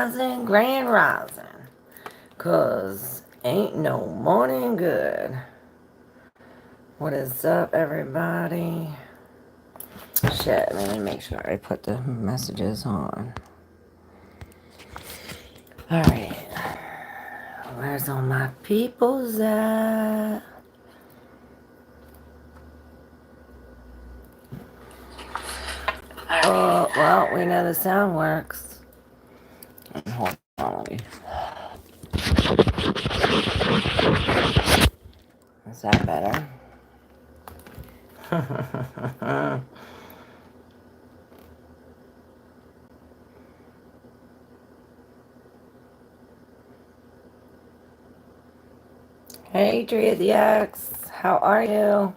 rising, grand rising. Cause ain't no morning good. What is up, everybody? Shit, let me make sure I put the messages on. Alright. Where's all my peoples at? Oh, well, we know the sound works. Hold on, let me. Is that better? Hey, Drea the X, how are you?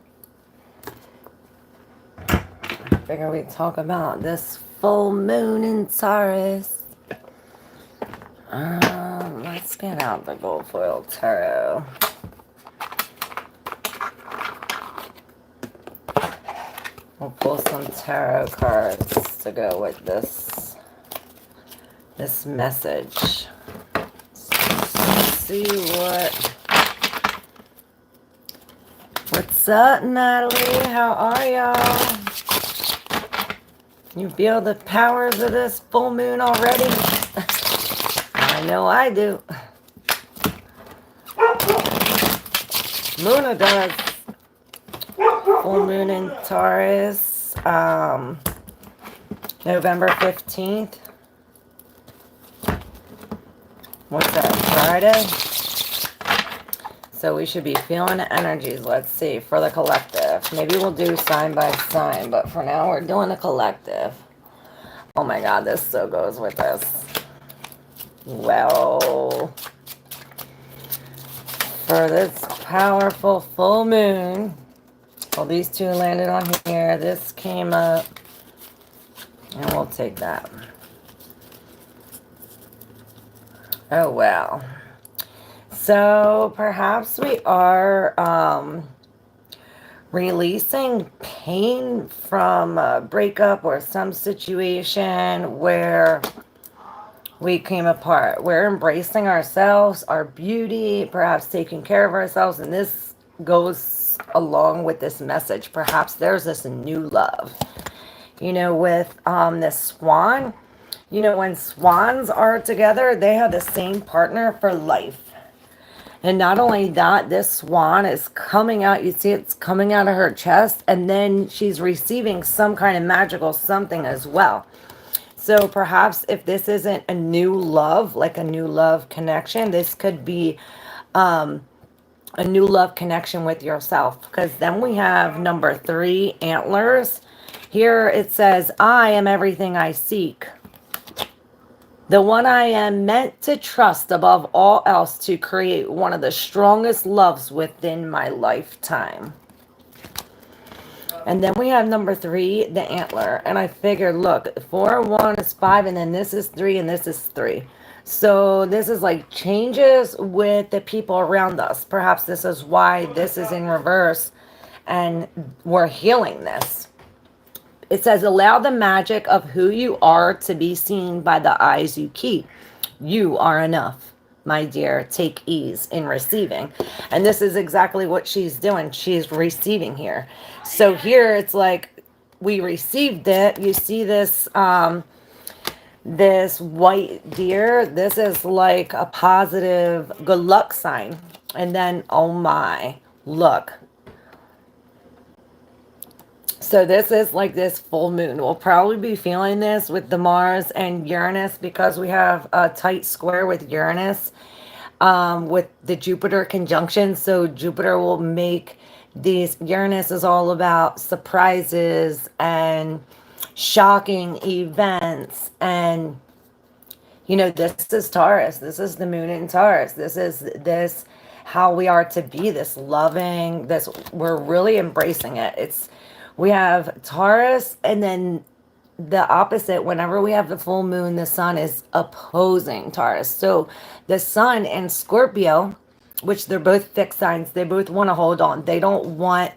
I figure we'd talk about this full moon in Taurus. Let's get out the gold foil tarot. We'll pull some tarot cards to go with this message. Let's see what's up, Natalie? How are y'all? You feel the powers of this full moon already? I know I do. Luna does. Full moon in Taurus, November 15th. What's that, Friday? So we should be feeling the energies. Let's see, for the collective. Maybe we'll do sign by sign, but for now we're doing the collective. Oh my God, this so goes with us. Well, for this powerful full moon, well, these two landed on here. This came up, and we'll take that. Oh, well. So perhaps we are releasing pain from a breakup or some situation where we came apart. We're embracing ourselves, our beauty, perhaps taking care of ourselves. And this goes along with this message. Perhaps there's this new love. You know, with this swan, you know, when swans are together, they have the same partner for life. And not only that, this swan is coming out, you see it's coming out of her chest, and then she's receiving some kind of magical something as well. So perhaps if this isn't a new love, like a new love connection, this could be a new love connection with yourself. Because then we have number 3, antlers. Here it says, I am everything I seek. The one I am meant to trust above all else to create one of the strongest loves within my lifetime. And then we have number 3, the antler. And I figured, look, 4 and 1 is 5, and then this is 3, and this is 3. So this is like changes with the people around us. Perhaps this is why this is in reverse, and we're healing this. It says, allow the magic of who you are to be seen by the eyes you keep. You are enough, my dear. Take ease in receiving. And this is exactly what she's doing. She's receiving here. So here it's like we received it. You see this this white deer. This is like a positive good luck sign. And then, oh my, look. So this is like this full moon. We'll probably be feeling this with the Mars and Uranus because we have a tight square with Uranus with the Jupiter conjunction. So Jupiter will make these, Uranus is all about surprises and shocking events. And, you know, this is Taurus. This is the moon in Taurus. This is this, how we are to be, this loving, this, we're really embracing it. We have Taurus, and then the opposite, whenever we have the full moon, the sun is opposing Taurus. So the sun and Scorpio, which they're both fixed signs, they both want to hold on. They don't want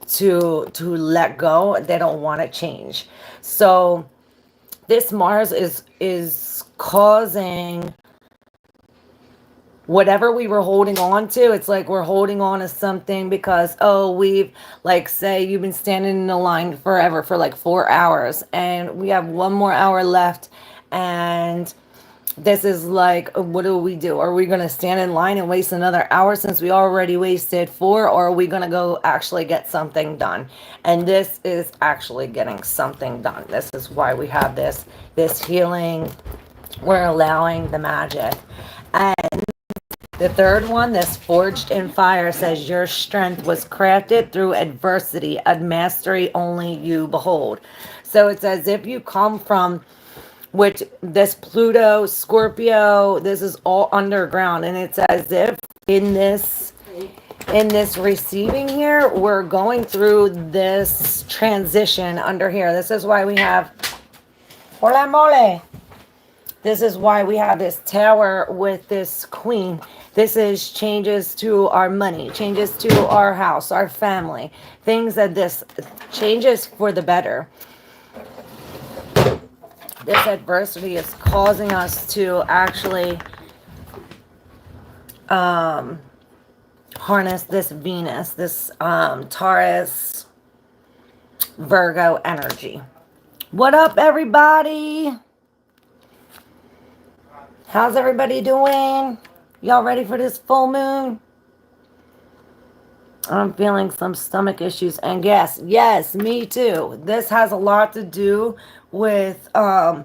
to let go. They don't want to change. So this Mars is causing whatever we were holding on to. It's like we're holding on to something because, oh, we've, like, say you've been standing in a line forever for like 4 hours and we have 1 more hour left, and this is like, what do we do? Are we going to stand in line and waste another hour since we already wasted 4, or are we going to go actually get something done? And this is actually getting something done. This is why we have this healing. We're allowing the magic. And the third one, this forged in fire, says your strength was crafted through adversity, a mastery only you behold. So it's as if you come from, which this Pluto, Scorpio, this is all underground, and it's as if in this receiving here, we're going through this transition under here. This is why we have, hola mole. This is why we have this tower with this queen. This is changes to our money, changes to our house, our family, things that this changes for the better. This adversity is causing us to actually harness this Venus, this Taurus, Virgo energy. What up, everybody? How's everybody doing? Y'all ready for this full moon? I'm feeling some stomach issues, and yes, me too. This has a lot to do with I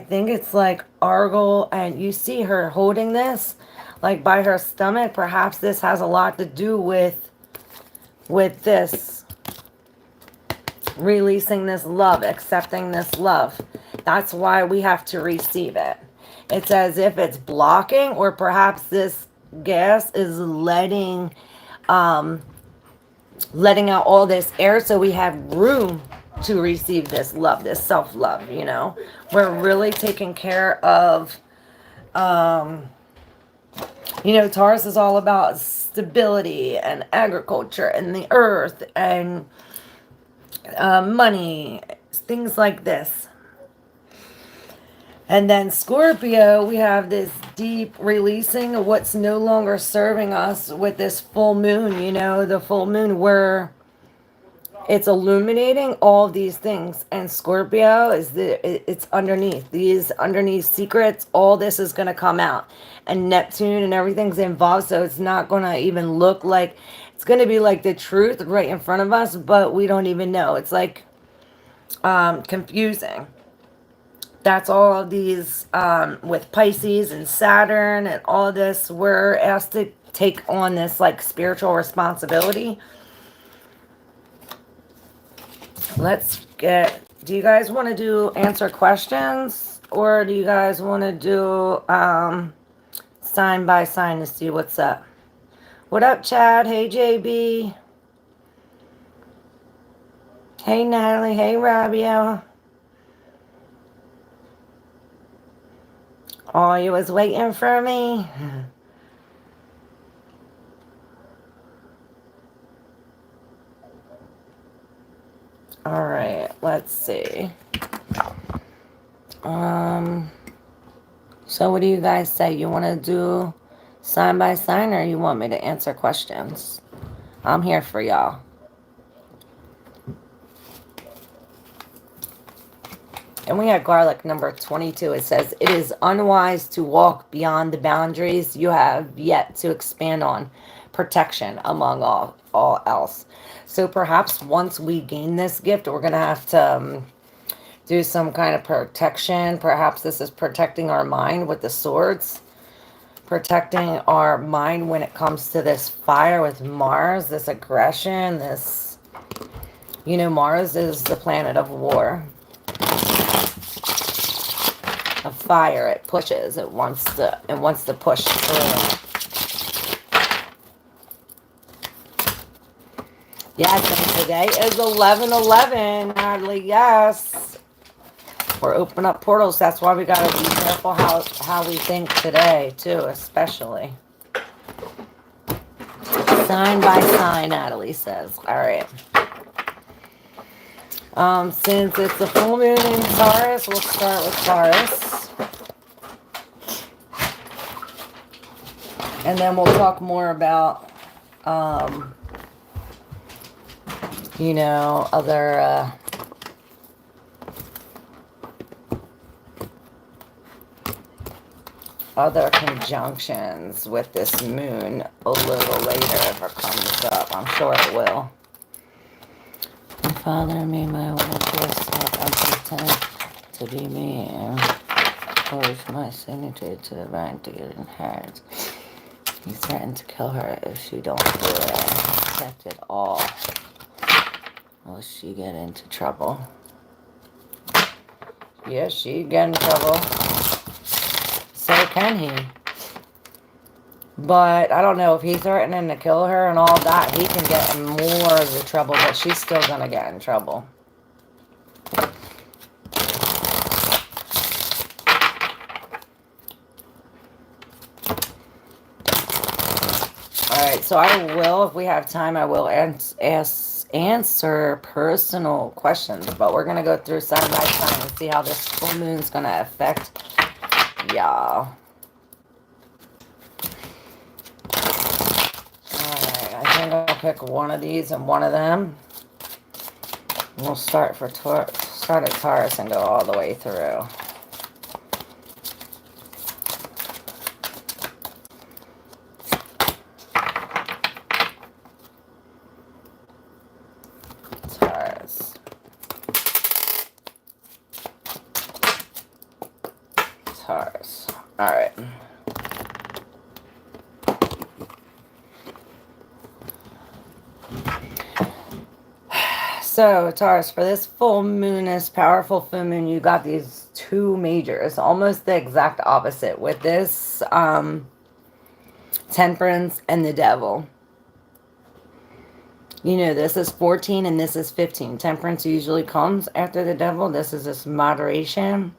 think it's like argol, and you see her holding this like by her stomach. Perhaps this has a lot to do with this releasing this love, accepting this love. That's why we have to receive it. It's as if it's blocking, or perhaps this gas is letting out all this air so we have room to receive this love, this self-love, you know. We're really taking care of, you know, Taurus is all about stability and agriculture and the earth and money, things like this. And then Scorpio, we have this deep releasing of what's no longer serving us with this full moon, you know, the full moon where it's illuminating all of these things. And Scorpio is it's underneath these secrets. All this is going to come out, and Neptune and everything's involved. So it's not going to even look like, it's going to be like the truth right in front of us, but we don't even know. It's like confusing. That's all of these with Pisces and Saturn and all of this. We're asked to take on this like spiritual responsibility. Let's get, do you guys want to do answer questions, or do you guys want to do sign by sign to see what's up? What up, Chad? Hey, JB. Hey, Natalie. Hey, Rabio. Oh, you was waiting for me? All right, let's see. So what do you guys say? You want to do sign by sign, or you want me to answer questions? I'm here for y'all. And we have garlic number 22. It says, it is unwise to walk beyond the boundaries you have yet to expand on. Protection among all else. So perhaps once we gain this gift, we're going to have to do some kind of protection. Perhaps this is protecting our mind with the swords. Protecting our mind when it comes to this fire with Mars, this aggression, this, you know, Mars is the planet of war. Of fire, it pushes, it wants to push through. Yes, and today is 11/11, Natalie. Yes, we're opening up portals. That's why we gotta be careful how we think today too, especially. Sign by sign, Natalie says. All right. Since it's the full moon in Taurus, we'll start with Taurus. And then we'll talk more about, you know, other conjunctions with this moon a little later if it comes up. I'm sure it will. Father, may my work yourself uncontent to be me and forge my signature to the right to get inheritance. He threatened to kill her if she don't do it. Accept it all. Will she get into trouble? Yes, she get in trouble. So can he. But I don't know if he's threatening to kill her and all that. He can get in more of the trouble, but she's still going to get in trouble. Alright, so I will, if we have time, I will answer personal questions. But we're going to go through sign by sign and see how this full moon is going to affect y'all. Alright, I think I'll pick one of these and one of them. We'll start at Taurus and go all the way through. Taurus. All right. So, Taurus, for this full moon, this powerful full moon, you got these two majors, almost the exact opposite with this Temperance and the Devil. You know, this is 14 and this is 15. Temperance usually comes after the Devil. This is this moderation.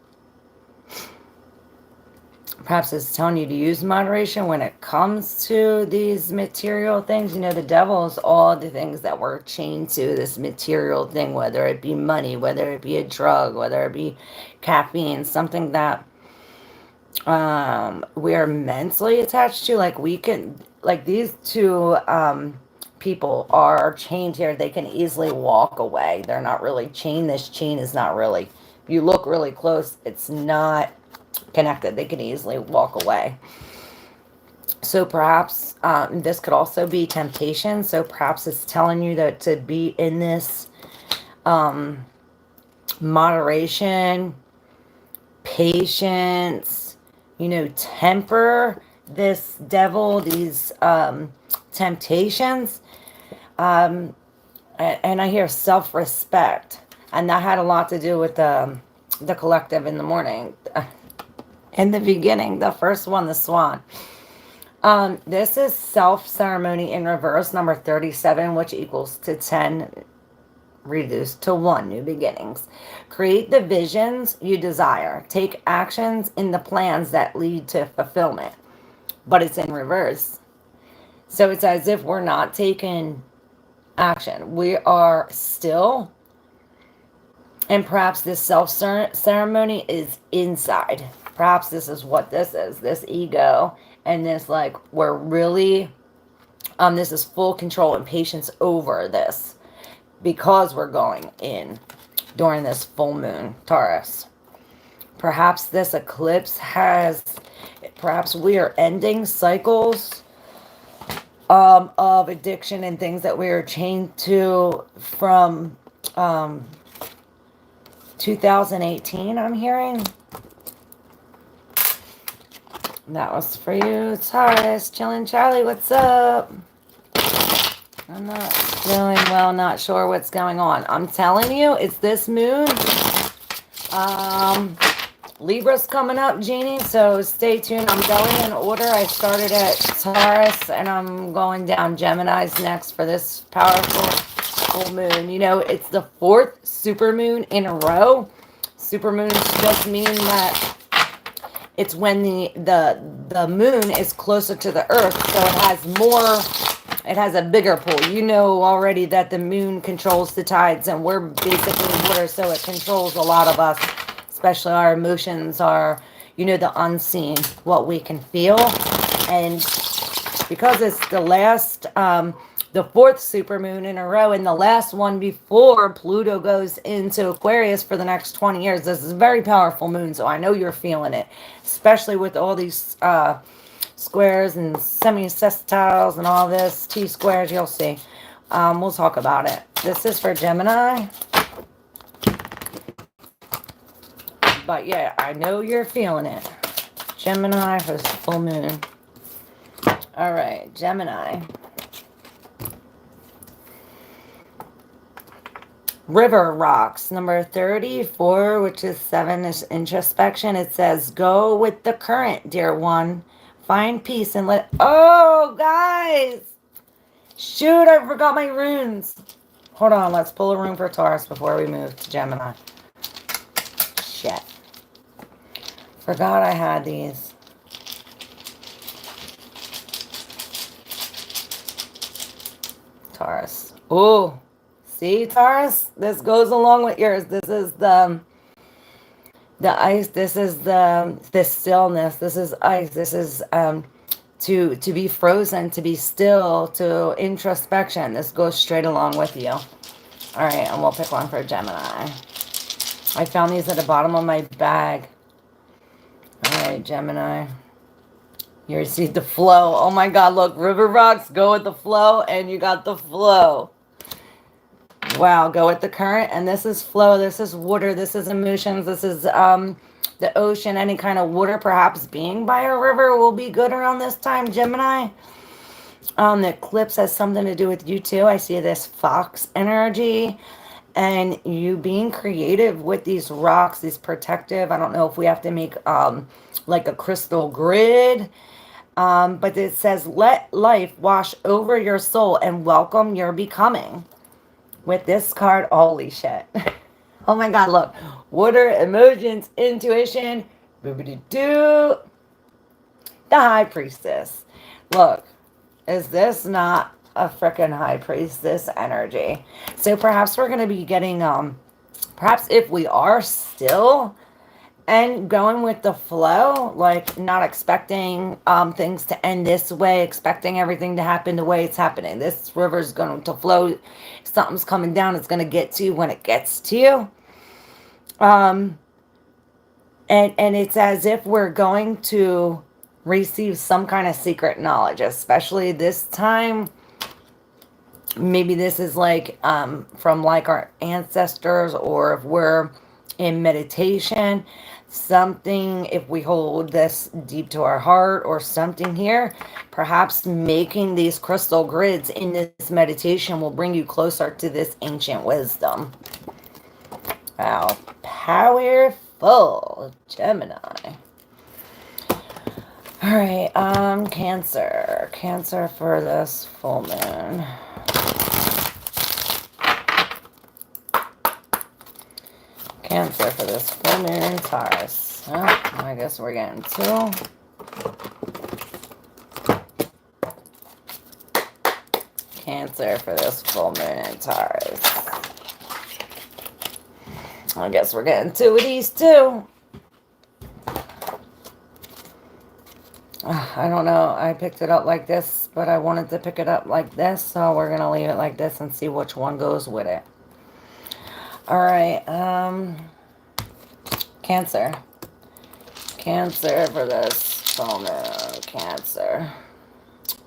Perhaps it's telling you to use moderation when it comes to these material things. You know, the devil is all the things that we're chained to, this material thing, whether it be money, whether it be a drug, whether it be caffeine, something that we are mentally attached to. Like we can, like these two people are chained here. They can easily walk away. They're not really chained. This chain is not really, if you look really close, it's not connected. They can easily walk away. So perhaps this could also be temptation. So perhaps it's telling you that to be in this moderation, patience, you know, temper this devil, these temptations. And I hear self-respect. And that had a lot to do with the collective in the morning. In the beginning, the first one, the swan. This is self-ceremony in reverse, number 37, which equals to 10, reduced to 1, new beginnings. Create the visions you desire. Take actions in the plans that lead to fulfillment. But it's in reverse. So it's as if we're not taking action. We are still. And perhaps this self-ceremony is inside. Perhaps this is what this is. This ego and this, like, we're really, this is full control and patience over this. Because we're going in during this full moon, Taurus. Perhaps this eclipse perhaps we are ending cycles of addiction and things that we are chained to from 2018, I'm hearing. That was for you, Taurus. Chillin' Charlie, what's up? I'm not doing well, not sure what's going on. I'm telling you, it's this moon. Libra's coming up, Jeannie, so stay tuned. I'm going in order. I started at Taurus, and I'm going down Gemini's next for this powerful full moon. You know, it's the 4th supermoon in a row. Supermoons just mean that it's when the moon is closer to the earth, so it has more it has a bigger pull. You know already that the moon controls the tides, and we're basically water, so it controls a lot of us, especially our emotions, our, you know, the unseen, what we can feel. And because it's the last, the fourth supermoon in a row, and the last one before Pluto goes into Aquarius for the next 20 years, this is a very powerful moon, so I know you're feeling it, especially with all these squares and semi-sextiles and all this, T-squares, you'll see. We'll talk about it. This is for Gemini. But yeah, I know you're feeling it. Gemini for the full moon. All right, Gemini. River rocks, number 34, which is 7, is introspection. It says, go with the current, dear one. Find peace and let... Oh, guys! Shoot, I forgot my runes. Hold on, let's pull a rune for Taurus before we move to Gemini. Shit. Forgot I had these. Taurus. Ooh. See, Taurus? This goes along with yours. This is the ice. This is the stillness. This is ice. This is to be frozen, to be still, to introspection. This goes straight along with you. All right, and we'll pick one for Gemini. I found these at the bottom of my bag. All right, Gemini. You see the flow. Oh my God, look, river rocks, go with the flow, and you got the flow. Wow, go with the current, and this is flow, this is water, this is emotions, this is the ocean, any kind of water, perhaps being by a river will be good around this time, Gemini. The eclipse has something to do with you too. I see this fox energy, and you being creative with these rocks, these protective. I don't know if we have to make like a crystal grid, but it says, let life wash over your soul and welcome your becoming. With this card, holy shit. Oh my God, look. Water, emotions, intuition. Boobity-doo. The High Priestess. Look, is this not a freaking High Priestess energy? So perhaps we're going to be getting, perhaps if we are still and going with the flow, like not expecting things to end this way, expecting everything to happen the way it's happening. This river's going to flow. Something's coming down. It's going to get to you when it gets to you. And it's as if we're going to receive some kind of secret knowledge, especially this time. Maybe this is like from like our ancestors, or if we're in meditation, something, if we hold this deep to our heart or something here, perhaps making these crystal grids in this meditation will bring you closer to this ancient wisdom. Wow, powerful, Gemini. All right, Cancer. Cancer for this full moon. Cancer for this full moon, Taurus. Oh, I guess we're getting 2. Cancer for this full moon in Taurus. I guess we're getting 2 of these too. I don't know. I picked it up like this, but I wanted to pick it up like this, so we're going to leave it like this and see which one goes with it. All right, Cancer. Cancer for this full moon. Cancer.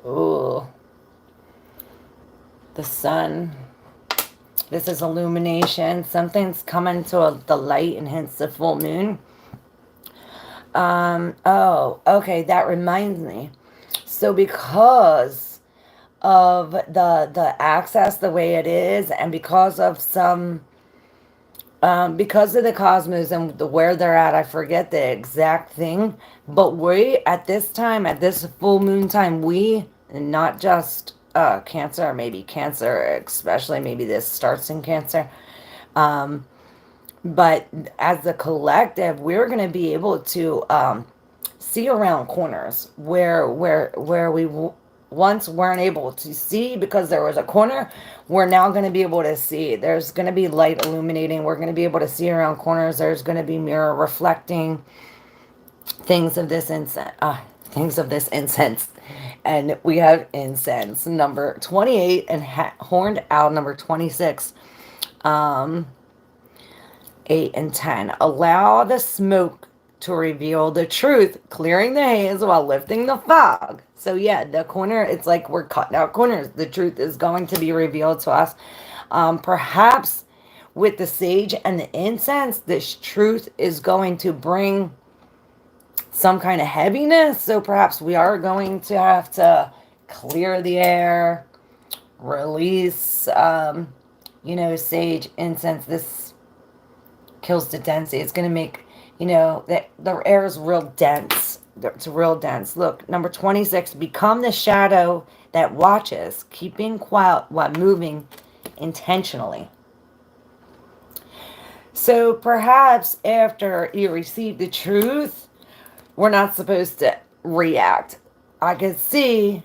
Ooh. The sun. This is illumination. Something's coming to the light, and hence the full moon. Oh, okay, that reminds me. So because of the access the way it is, and because of some... because of the cosmos and where they're at, I forget the exact thing, but we, at this time, at this full moon time, we, not just Cancer, maybe Cancer, especially maybe this starts in Cancer, but as a collective, we're going to be able to see around corners where we once weren't able to see because there was a corner, we're now going to be able to see. There's going to be light illuminating. We're going to be able to see around corners. There's going to be mirror reflecting things of this incense. And we have incense number 28 and horned owl number 26. 8 and 10. Allow the smoke to reveal the truth, clearing the haze while lifting the fog. So yeah, the corner, it's like we're cutting out corners. The truth is going to be revealed to us. Perhaps with the sage and the incense, this truth is going to bring some kind of heaviness. So perhaps we are going to have to clear the air, release, sage, incense. This kills the density. It's going to make, that the air is real dense. It's real dense. Look, number 26, become the shadow that watches, keeping quiet while moving intentionally. So perhaps after you receive the truth, we're not supposed to react. I could see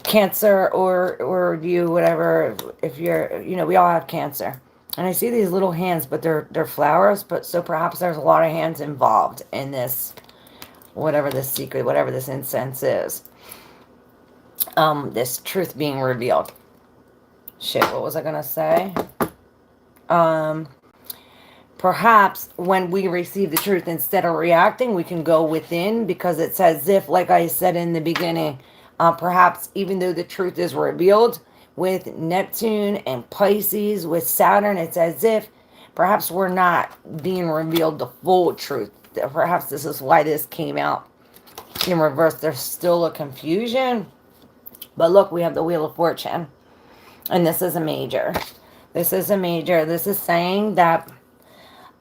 Cancer or you, whatever, if you're, we all have Cancer. And I see these little hands, but they're flowers. But so perhaps there's a lot of hands involved in this, whatever this secret, whatever this incense is. This truth being revealed. Shit, what was I gonna say? Perhaps when we receive the truth, instead of reacting, we can go within, because it's as if, like I said in the beginning, perhaps even though the truth is revealed with Neptune and Pisces, with Saturn, it's as if perhaps we're not being revealed the full truth. Perhaps this is why this came out in reverse. There's still a confusion. But look, we have the Wheel of Fortune. And this is a major. This is a major. This is saying that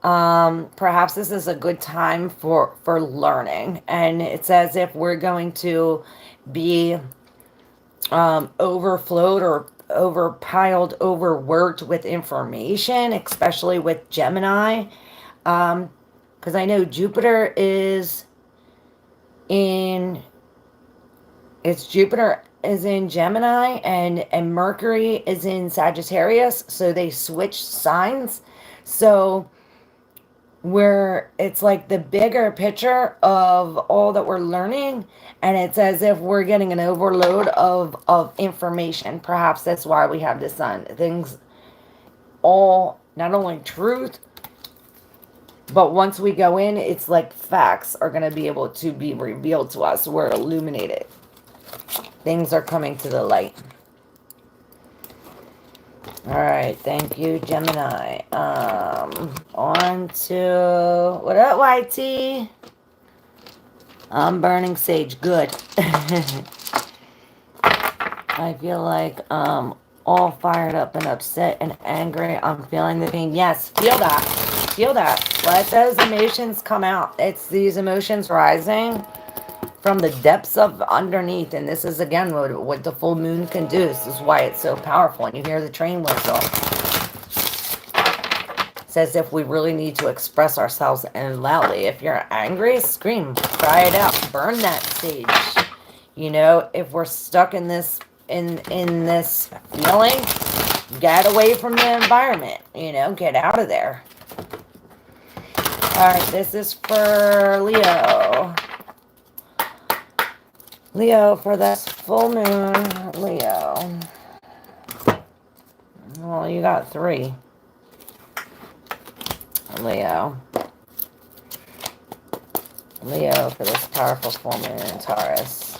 perhaps this is a good time for learning. And it's as if we're going to be overflowed or overpiled, overworked with information, especially with Gemini. Because I know Jupiter is in Gemini and Mercury is in Sagittarius, so they switch signs. So where it's like the bigger picture of all that we're learning, and it's as if we're getting an overload of information. Perhaps that's why we have the sun. Things, all, not only truth, but once we go in, it's like facts are going to be able to be revealed to us. We're illuminated. Things are coming to the light. All right, thank you, Gemini. On to, what up, YT? I'm burning sage, good. I feel like all fired up and upset and angry. I'm feeling the pain. Yes, feel that. Feel that. Let those emotions come out. It's these emotions rising from the depths of underneath. And this is, again, what the full moon can do. This is why it's so powerful. And you hear the train whistle. It's as if we really need to express ourselves and loudly. If you're angry, scream. Cry it out. Burn that sage. If we're stuck in this in this feeling, get away from the environment. Get out of there. All right, this is for Leo. Leo, for this full moon, Leo. Well, you got 3. Leo. Leo, for this powerful full moon in Taurus.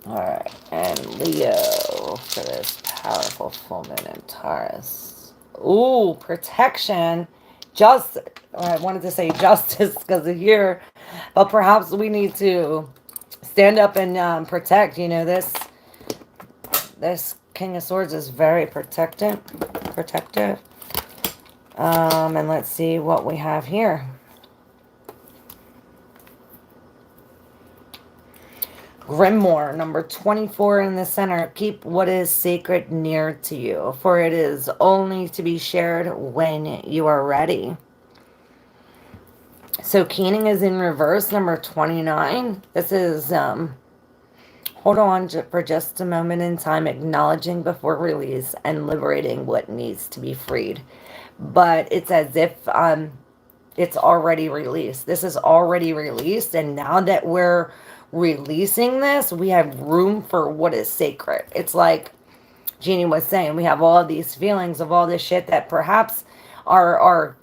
Alright, and Leo, for this powerful full moon in Taurus. Ooh, protection. I wanted to say justice because of here, but perhaps we need to stand up and protect. This King of Swords is very protective. And let's see what we have here. Grimoire, number 24 in the center. Keep what is sacred near to you, for it is only to be shared when you are ready. So Keening is in reverse, number 29. This is, hold on for just a moment in time, acknowledging before release and liberating what needs to be freed. But it's as if it's already released. This is already released, and now that we're releasing this, we have room for what is sacred. It's like Jeannie was saying, we have all these feelings of all this shit that perhaps our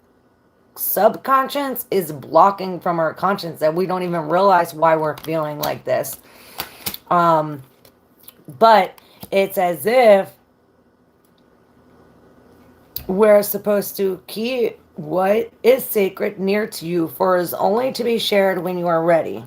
subconscious is blocking from our conscience, that we don't even realize why we're feeling like this. But it's as if we're supposed to keep what is sacred near to you, for is only to be shared when you are ready.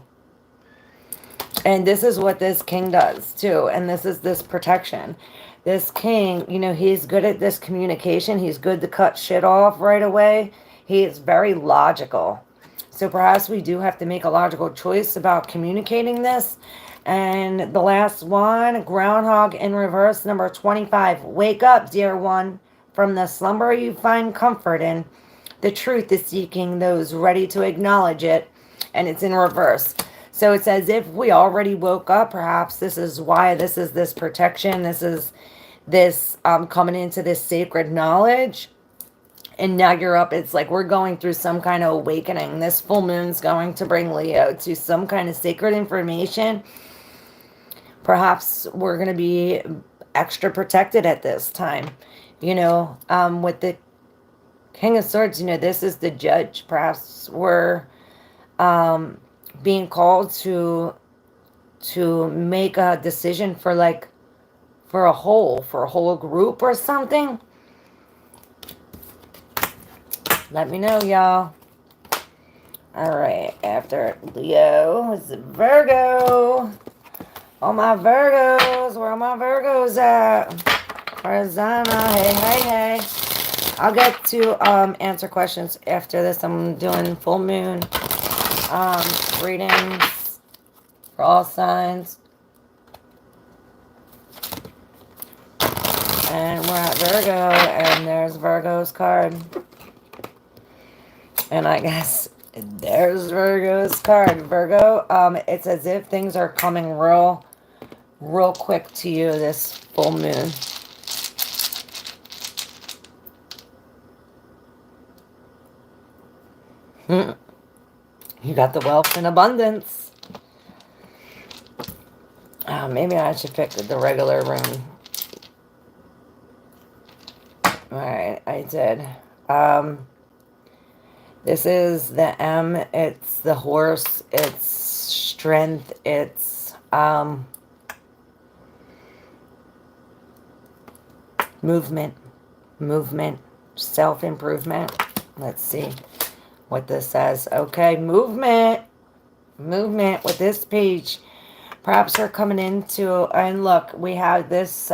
And this is what this king does too. And this is this protection. This king, you know, he's good at this communication. He's good to cut shit off right away. He is very logical. So perhaps we do have to make a logical choice about communicating this. And the last one, groundhog in reverse, number 25. Wake up, dear one. From the slumber you find comfort in. The truth is seeking those ready to acknowledge it. And it's in reverse. So it's as if we already woke up. Perhaps this is why this is this protection. This is this coming into this sacred knowledge. And now you're up. It's like we're going through some kind of awakening. This full moon's going to bring Leo to some kind of sacred information. Perhaps we're going to be extra protected at this time. You know, with the King of Swords, you know, this is the judge. Perhaps we're being called to make a decision for a whole group or something. Let me know, y'all. All right, after Leo is Virgo. All my Virgos, where are my Virgos at? Horizona, hey. I'll get to answer questions after this. I'm doing full moon readings for all signs. And we're at Virgo, and there's Virgo's card. And I guess there's Virgo's card. Virgo, it's as if things are coming real quick to you this full moon. You got the wealth and abundance. Maybe I should pick the regular room. Alright, I did. This is the M. It's the horse. It's strength. It's movement, self-improvement. Let's see what this says. Okay, movement with this page. Perhaps we're coming into, and look, we have this,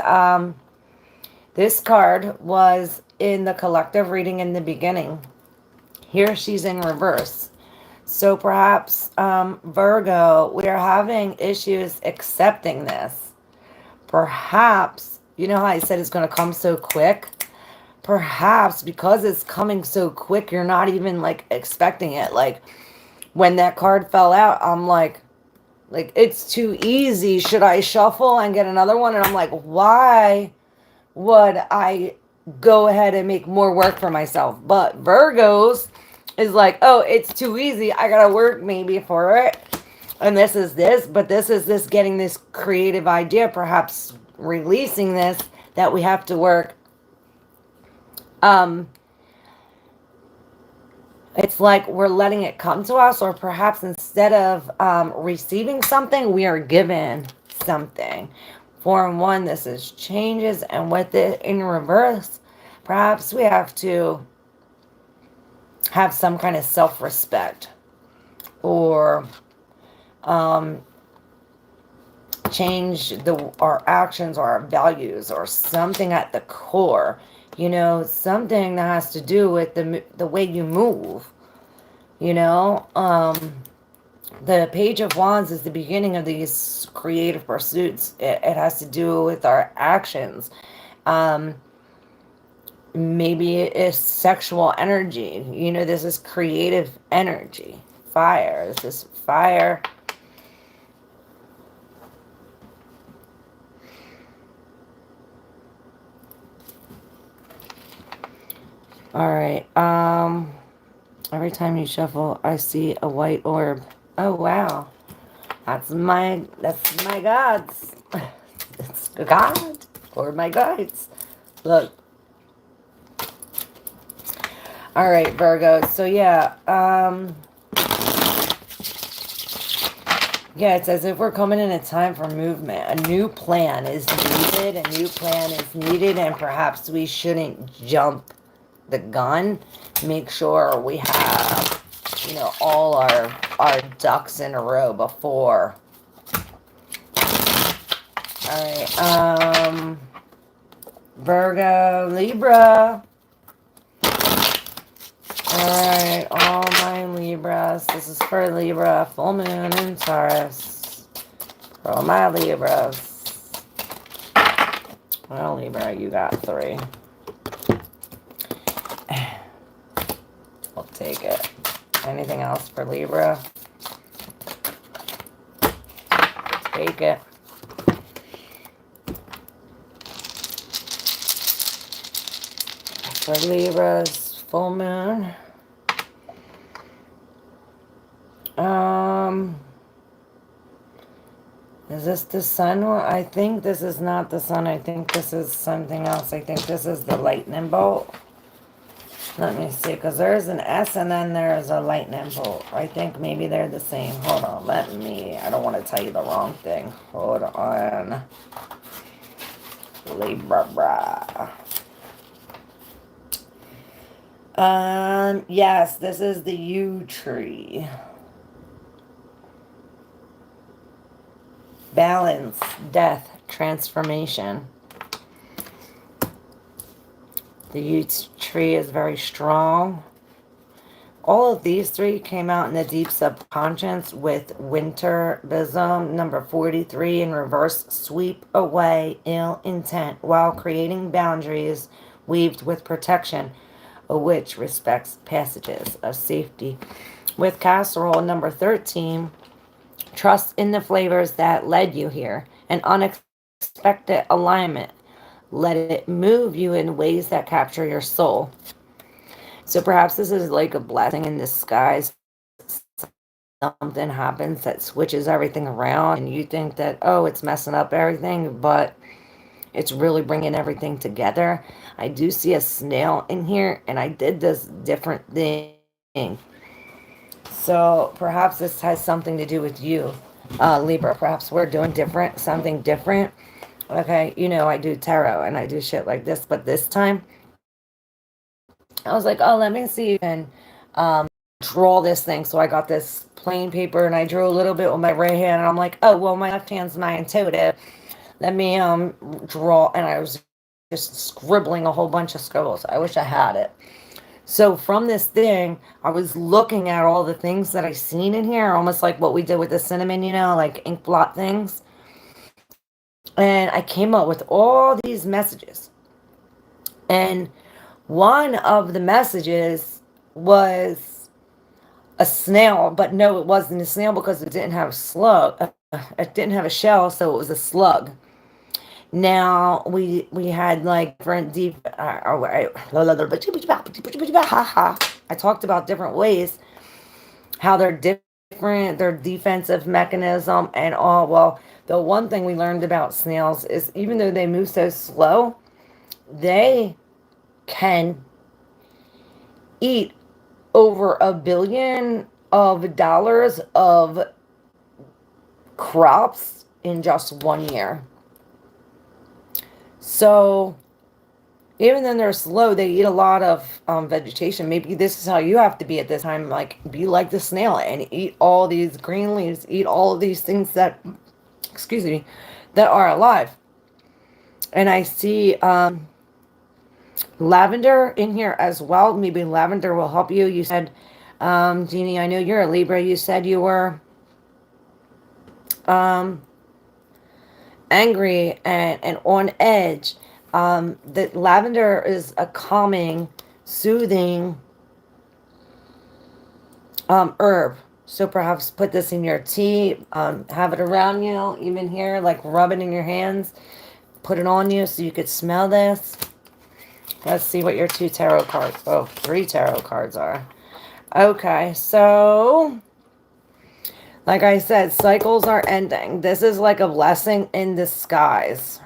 this card was in the collective reading in the beginning. Here she's in reverse. So perhaps, Virgo, we are having issues accepting this. Perhaps, you know how I said it's going to come so quick? Perhaps because it's coming so quick, you're not even expecting it. Like when that card fell out, I'm like it's too easy. Should I shuffle and get another one? And I'm like, why would I go ahead and make more work for myself? But Virgos is like, oh, it's too easy. I gotta work maybe for it. And this is this, but this is this getting this creative idea, perhaps releasing this, that we have to work. It's like we're letting it come to us, or perhaps instead of receiving something, we are given something. 4 and 1, this is changes, and with it in reverse, perhaps we have to have some kind of self-respect, or change our actions or our values, or something at the core. You know, something that has to do with the way you move. You know, the Page of Wands is the beginning of these creative pursuits. It has to do with our actions. Maybe it's sexual energy. You know, this is creative energy. fire. This is fire. All right. Every time you shuffle, I see a white orb. Oh wow. That's my gods. It's a god or my guides. Look. All right, Virgo. So yeah, yeah, it's as if we're coming in a time for movement. A new plan is needed. A new plan is needed, and perhaps we shouldn't jump the gun. Make sure we have, you know, all our ducks in a row before. All right, Virgo, Libra. Alright, all my Libras. This is for Libra, full moon and Taurus. For all my Libras. Well, Libra, you got 3. I'll take it. Anything else for Libra? Take it. For Libras, full moon. Is this the sun? I think this is not the sun. I think this is something else. I think this is the lightning bolt. Let me see, because there's an S and then there's a lightning bolt. I think maybe they're the same. Hold on, I don't want to tell you the wrong thing. Hold on. Libra. Yes, this is the yew tree. Balance, death, transformation. The yew tree is very strong. All of these 3 came out in the deep subconscious with winterism, number 43 in reverse. Sweep away ill intent while creating boundaries weaved with protection, which respects passages of safety. With casserole, number 13, trust in the flavors that led you here. An unexpected alignment. Let it move you in ways that capture your soul. So perhaps this is like a blessing in disguise. Something happens that switches everything around and you think that, oh, it's messing up everything, but it's really bringing everything together. I do see a snail in here, and I did this different thing. So perhaps this has something to do with you, Libra. Perhaps we're doing something different. Okay, you know, I do tarot and I do shit like this, but this time I was like, oh, let me see if I can draw this thing. So I got this plain paper and I drew a little bit with my right hand, and I'm like, oh, well, my left hand's my intuitive. Let me draw, and I was just scribbling a whole bunch of scribbles. I wish I had it. So from this thing, I was looking at all the things that I seen in here, almost like what we did with the cinnamon, you know, like ink blot things. And I came up with all these messages. And one of the messages was a snail, but no, it wasn't a snail because it didn't have a slug. It didn't have a shell, so it was a slug. Now we had like different deep. I talked about different ways how they're different, their defensive mechanism and all. Well, the one thing we learned about snails is even though they move so slow, they can eat over $1 billion of crops in just 1 year. So even though they're slow, they eat a lot of vegetation. Maybe this is how you have to be at this time. Like, be like the snail and eat all these green leaves, eat all of these things that, excuse me, that are alive. And I see lavender in here as well. Maybe lavender will help you. You said, Jeannie, I know you're a Libra. You said you were angry and on edge. The lavender is a calming, soothing herb. So perhaps put this in your tea, have it around you, even here, like rub it in your hands, put it on you so you could smell this. Let's see what your 2 tarot cards, 3 tarot cards are. Okay, so like I said, cycles are ending. This is like a blessing in disguise.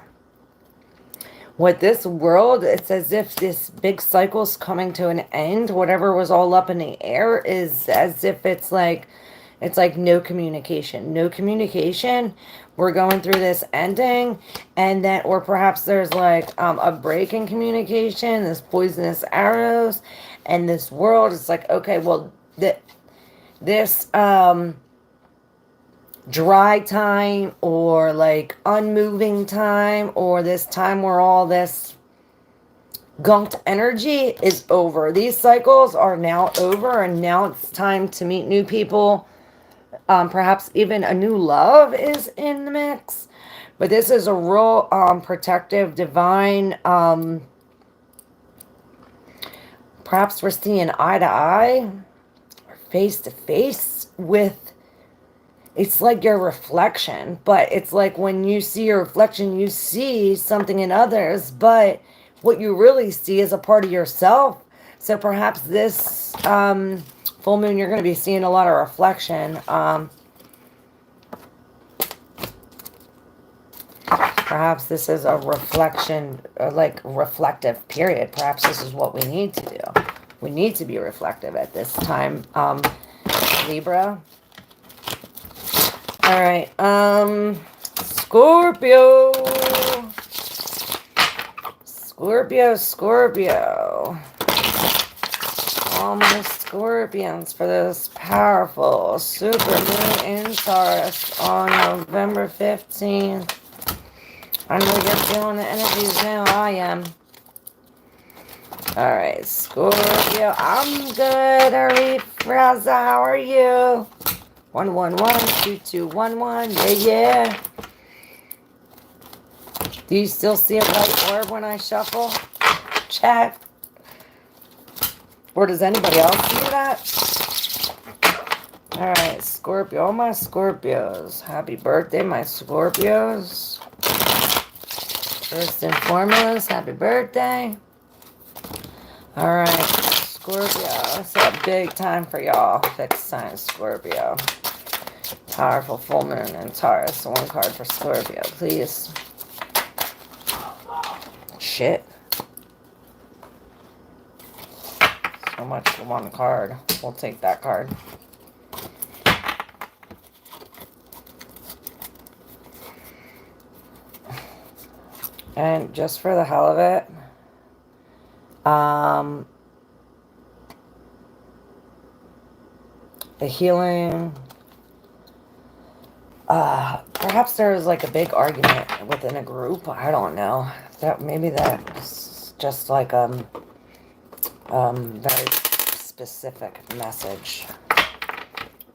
With this world, it's as if this big cycle's coming to an end. Whatever was all up in the air is as if it's like no communication. No communication. We're going through this ending, and then, or perhaps there's like a break in communication, this poisonous arrows, and this world is like, okay, well, this dry time, or like unmoving time, or this time where all this gunked energy is over. These cycles are now over, and now it's time to meet new people. Perhaps even a new love is in the mix. But this is a real protective, divine, perhaps we're seeing eye to eye or face to face with, it's like your reflection. But it's like when you see your reflection, you see something in others, but what you really see is a part of yourself. So perhaps this full moon, you're going to be seeing a lot of reflection. Perhaps this is a reflection, like reflective period. Perhaps this is what we need to do. We need to be reflective at this time, Libra. All right, Scorpio. Scorpio. All my Scorpions for this powerful supermoon in Taurus on November 15th. I know you're feeling the energies now. I am. All right, Scorpio. I'm good. Ari Fraza, how are you? 111-2211. Yeah. Do you still see a white orb when I shuffle? Chat. Or does anybody else see that? Alright, Scorpio. All my Scorpios. Happy birthday, my Scorpios. First and foremost, happy birthday. Alright, Scorpio. It's a big time for y'all. Fixed sign, Scorpio. Powerful full moon in Taurus. One card for Scorpio, please. Shit. So much for one card. We'll take that card. And just for the hell of it, the healing, perhaps there was like a big argument within a group. I don't know. That maybe that's just like very specific message.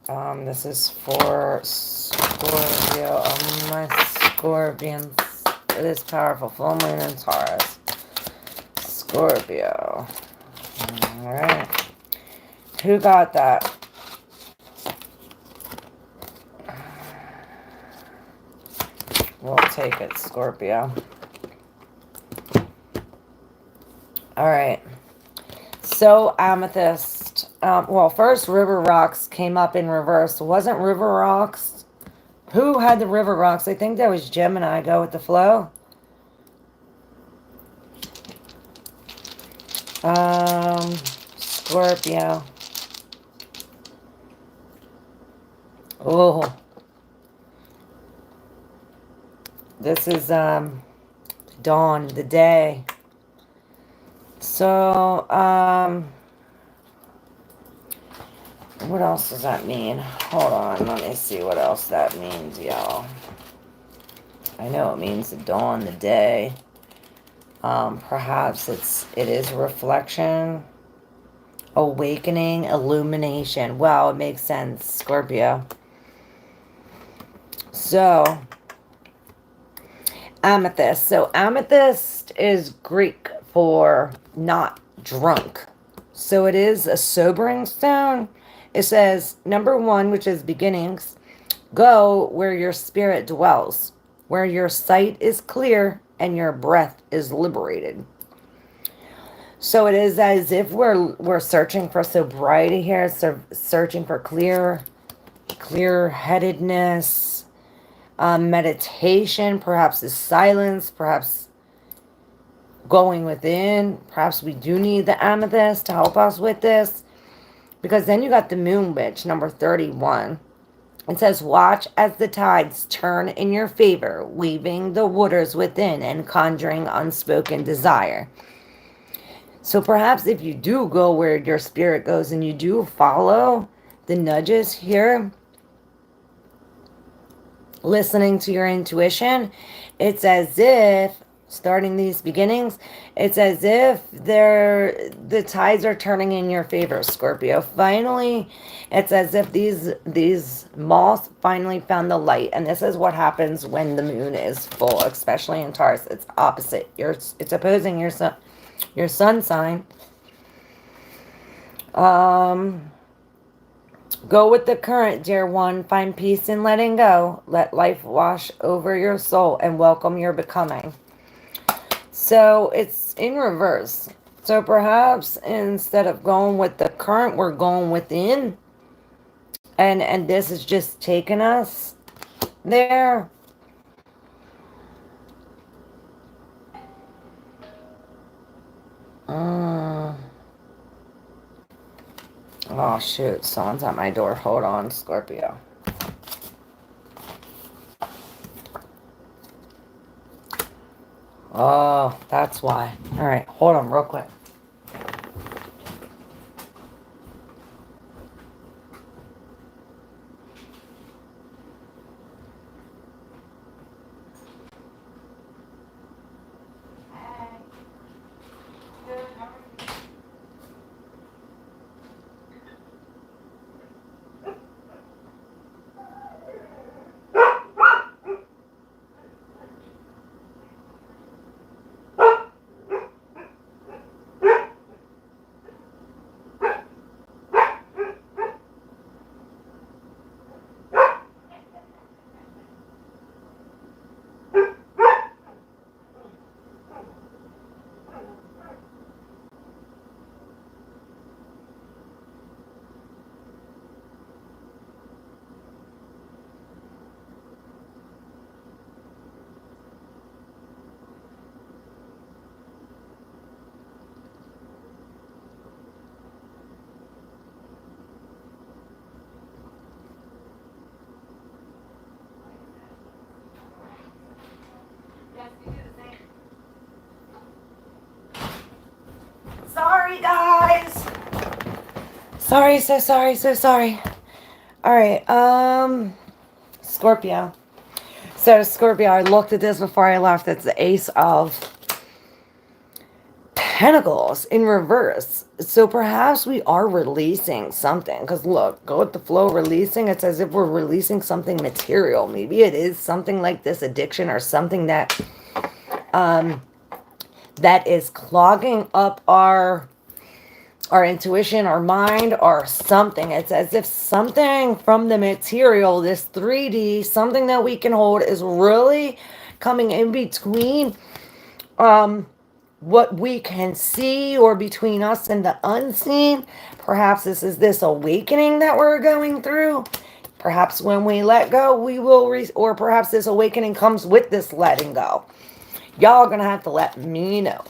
This is for Scorpio. Oh, my Scorpions. It is powerful. Full moon in Taurus. Scorpio. Alright. Who got that? We'll take it, Scorpio. Alright. So, Amethyst. Well, first River Rocks came up in reverse. Wasn't River Rocks? Who had the River Rocks? I think that was Gemini. Go with the flow. Scorpio. Oh. This is dawn, the day. So, what else does that mean? Hold on, let me see what else that means, y'all. I know it means the dawn, the day. Perhaps it is reflection, awakening, illumination. Wow, it makes sense, Scorpio. So, amethyst. So, amethyst is Greek for not drunk. So, it is a sobering stone. It says, number 1, which is beginnings, go where your spirit dwells, where your sight is clear and your breath is liberated. So it is as if we're searching for sobriety here, so searching for clear-headedness, meditation, perhaps is silence, perhaps going within. Perhaps we do need the amethyst to help us with this, because then you got the moon witch, number 31. It says, watch as the tides turn in your favor, weaving the waters within and conjuring unspoken desire. So perhaps if you do go where your spirit goes and you do follow the nudges here, listening to your intuition, it's as if, starting these beginnings, it's as if the tides are turning in your favor, Scorpio. Finally, it's as if these moths finally found the light. And this is what happens when the moon is full, especially in Taurus. It's opposite. It's opposing your sun sign. Go with the current, dear one. Find peace in letting go. Let life wash over your soul and welcome your becoming. So it's in reverse. So perhaps instead of going with the current, we're going within. And this is just taking us there. Oh, shoot. Someone's at my door. Hold on, Scorpio. Oh, that's why. All right. Hold on real quick. Sorry, guys. So sorry. All right, Scorpio. So, Scorpio, I looked at this before I left. It's the Ace of Pentacles in reverse. So, perhaps we are releasing something. Because, look, go with the flow, releasing. It's as if we're releasing something material. Maybe it is something like this addiction or something that that is clogging up our intuition, our mind, or something. It's as if something from the material, this 3D, something that we can hold, is really coming in between what we can see, or between us and the unseen. Perhaps this is this awakening that we're going through. Perhaps when we let go, we will, or perhaps this awakening comes with this letting go. Y'all are gonna have to let me know.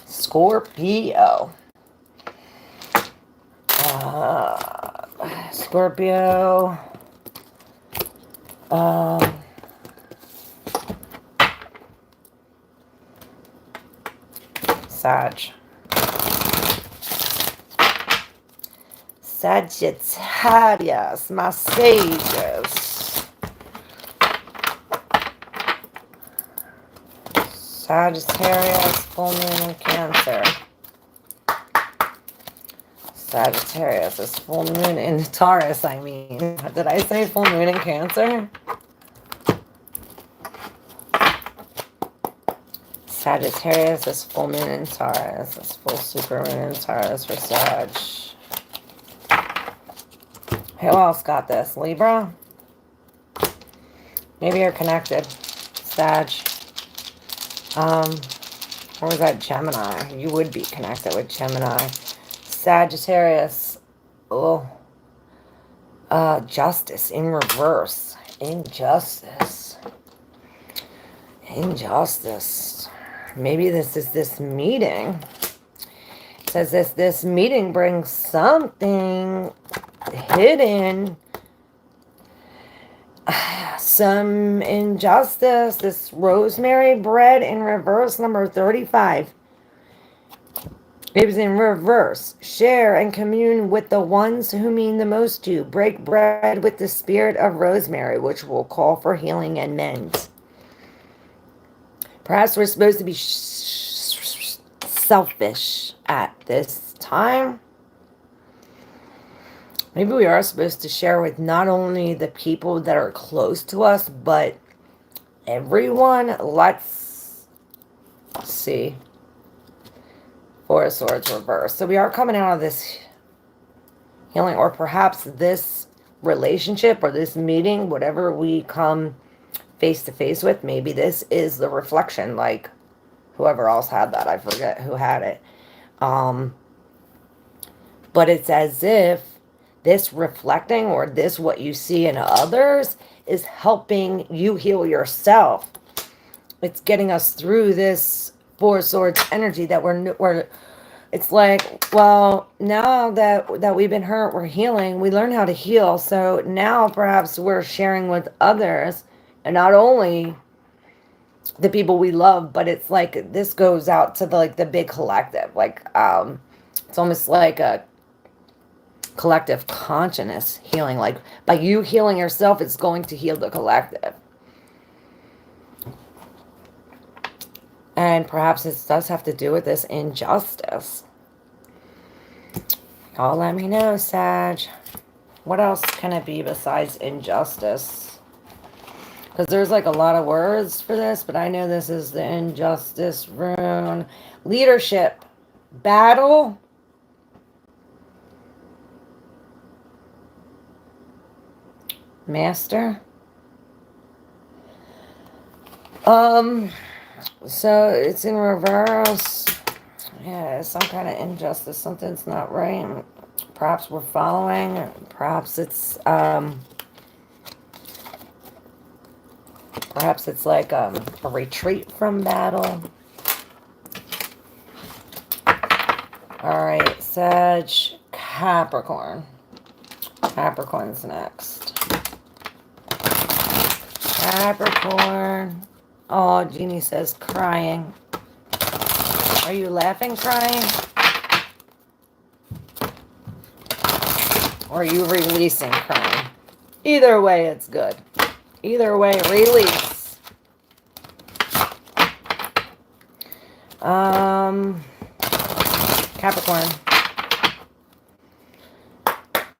Scorpio. Scorpio. Sagittarius, my sages. Sagittarius, full moon in Cancer. Sagittarius is full moon in Taurus, I mean. Did I say full moon in Cancer? Sagittarius is full moon in Taurus. It's full supermoon in Taurus for Sag. Who else got this? Libra? Maybe you're connected. Sag. Or was that Gemini? You would be connected with Gemini. Sagittarius. Oh. Justice in reverse. Injustice. Injustice. Maybe this is this meeting. It says this meeting brings something hidden. Some injustice. This rosemary bread in reverse, number 35. It was in reverse. Share and commune with the ones who mean the most to you. Break bread with the spirit of rosemary, which will call for healing and mend. Perhaps we're supposed to be selfish at this time. Maybe we are supposed to share with not only the people that are close to us, but everyone. Let's see. Four of Swords reverse. So we are coming out of this healing, or perhaps this relationship or this meeting, whatever we come face to face with, maybe this is the reflection, like whoever else had that. I forget who had it. But it's as if this reflecting, or this what you see in others, is helping you heal yourself. It's getting us through this Four of Swords energy that we're it's like, well, now that we've been hurt, we're healing, we learn how to heal. So now perhaps we're sharing with others, and not only the people we love, but it's like this goes out to the big collective. Like it's almost like a collective consciousness healing. Like by you healing yourself, it's going to heal the collective. And perhaps it does have to do with this injustice. Y'all let me know, Sag. What else can it be besides injustice? Because there's like a lot of words for this, but I know this is the injustice rune. Leadership. Battle. Master. So it's in reverse. Yeah, some kind of injustice. Something's not right. Perhaps we're following. Perhaps it's like a retreat from battle. All right, Sag, Capricorn. Capricorn's next. Capricorn. Oh, Jeannie says crying. Are you laughing, crying? Or are you releasing, crying? Either way, it's good. Either way, release. Capricorn.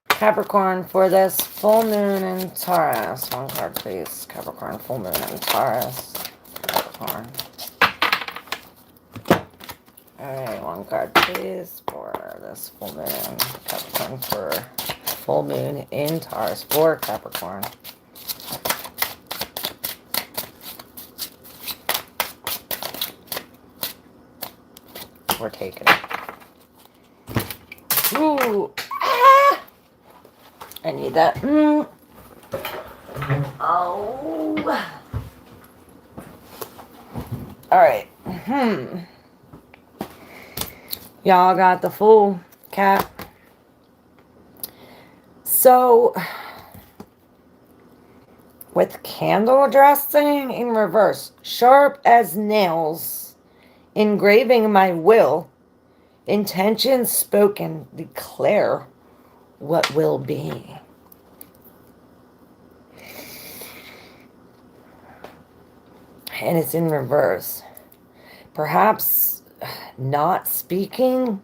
Capricorn for this full moon in Taurus. One card, please. Capricorn, full moon in Taurus. Capricorn. Alright, one card, please, for this full moon. Capricorn for full moon in Taurus for Capricorn. We're taking it. Ooh. Ah! I need that. Oh. All right. Y'all got the full cap. So, with candle dressing in reverse, sharp as nails, engraving my will, intention spoken, declare what will be. And it's in reverse. Perhaps not speaking.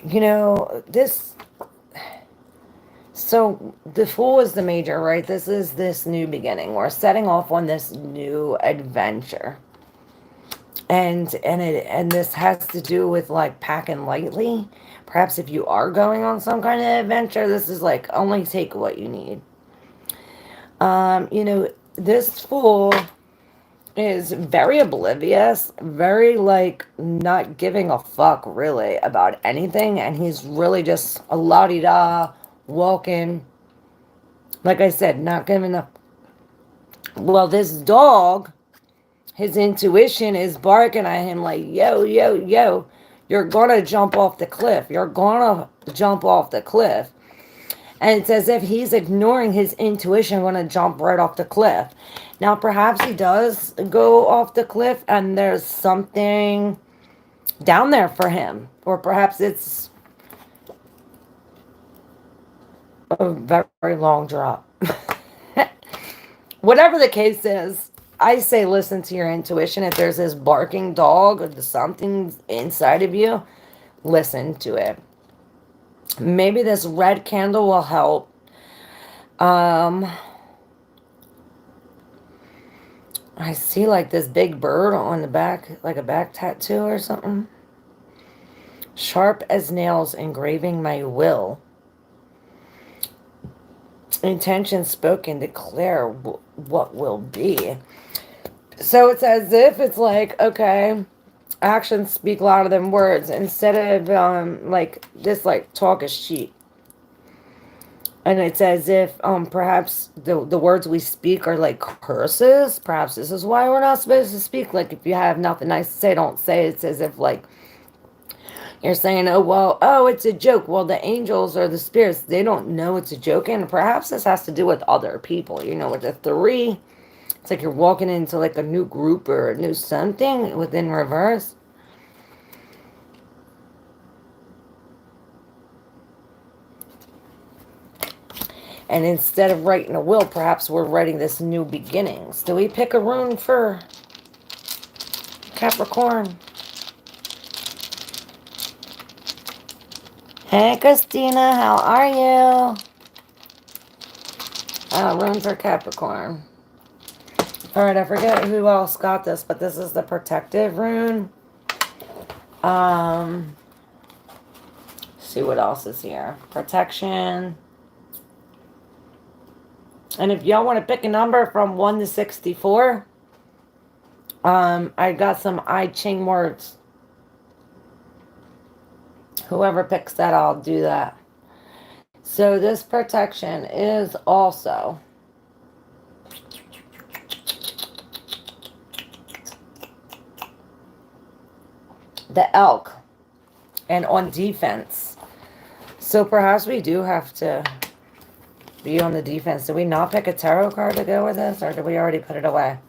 You know, this. So the Fool is the major, right? This is this new beginning. We're setting off on this new adventure. And this has to do with like packing lightly. Perhaps if you are going on some kind of adventure, this is like only take what you need. You know, this fool is very oblivious, very like not giving a fuck really about anything, and he's really just a la-di-da walking. Like I said, not giving a. Well, this dog, his intuition is barking at him like, yo, yo, yo, you're gonna jump off the cliff. You're gonna jump off the cliff. And it's as if he's ignoring his intuition, going to jump right off the cliff. Now, perhaps he does go off the cliff and there's something down there for him. Or perhaps it's a very long drop. Whatever the case is, I say listen to your intuition. If there's this barking dog or something inside of you, listen to it. Maybe this red candle will help. I see like this big bird on the back, like a back tattoo or something. Sharp as nails engraving my will. Intention spoken, declare what will be. So it's as if it's like, okay, actions speak louder than words. Instead of like this, like talk is cheap. And it's as if perhaps the words we speak are like curses. Perhaps this is why we're not supposed to speak. Like if you have nothing nice to say, don't say it. It's as if like you're saying, oh, well, oh, it's a joke. Well, the angels or the spirits, they don't know it's a joke. And perhaps this has to do with other people. You know, with the 3, it's like you're walking into like a new group or a new something within reverse. And instead of writing a will, perhaps we're writing this new beginnings. Do we pick a rune for Capricorn? Hey, Christina, how are you? Rune for Capricorn. All right, I forget who else got this, but this is the protective rune. See what else is here. Protection. And if y'all want to pick a number from 1 to 64, I got some I Ching words. Whoever picks that, I'll do that. So this protection is also the elk and on defense. So perhaps we do have to be on the defense. Did we not pick a tarot card to go with this, or did we already put it away?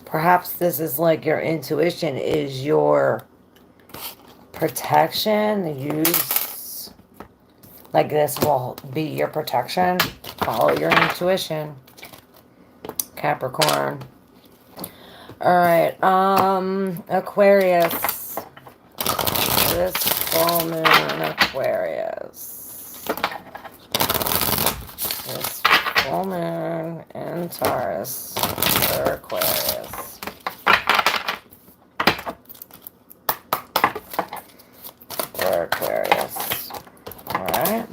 Perhaps this is like your intuition is your protection. Use like this will be your protection. Follow your intuition, Capricorn. All right, Aquarius. This full moon, Aquarius. This full moon in Taurus for Aquarius. For Aquarius. All right.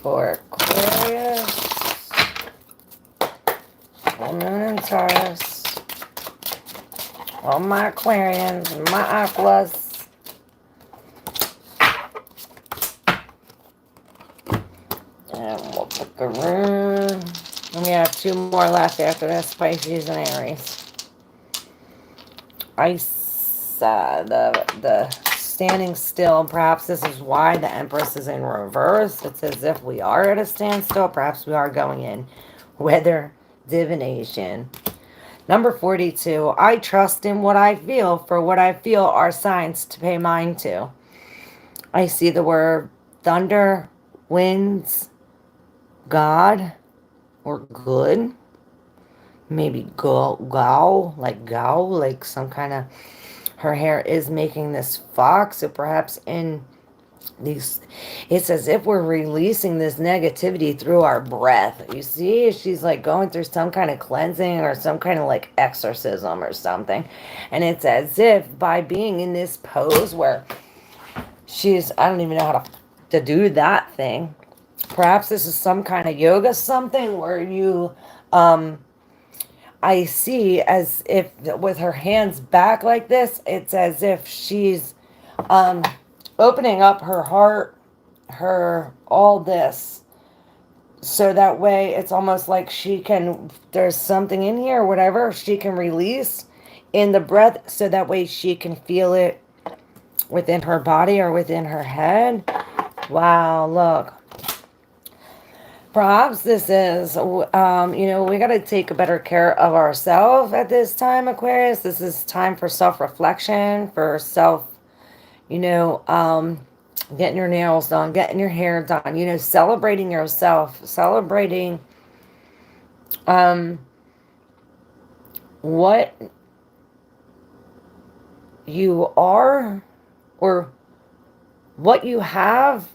For Aquarius. Full moon in Taurus. All my Aquarians, my Aquas. And we'll pick a rune. And we have 2 more left after this, Pisces and Aries. Ice, the standing still. Perhaps this is why the Empress is in reverse. It's as if we are at a standstill. Perhaps we are going in. Weather divination. Number 42. I trust in what I feel. For what I feel are signs to pay mind to. I see the word thunder, winds, God, or good. Maybe gao, like some kind of her hair is making this fox. So perhaps in these, it's as if we're releasing this negativity through our breath. You see, she's like going through some kind of cleansing or some kind of like exorcism or something. And it's as if by being in this pose where she's, I don't even know how to do that thing. Perhaps this is some kind of yoga something where you, I see as if with her hands back like this, it's as if she's opening up her heart, her, all this. So that way it's almost like she can, there's something in here or whatever, she can release in the breath so that way she can feel it within her body or within her head. Wow, look. Perhaps this is, you know, we got to take a better care of ourselves at this time, Aquarius. This is time for self-reflection, for self, you know, getting your nails done, getting your hair done, you know, celebrating yourself, celebrating what you are or what you have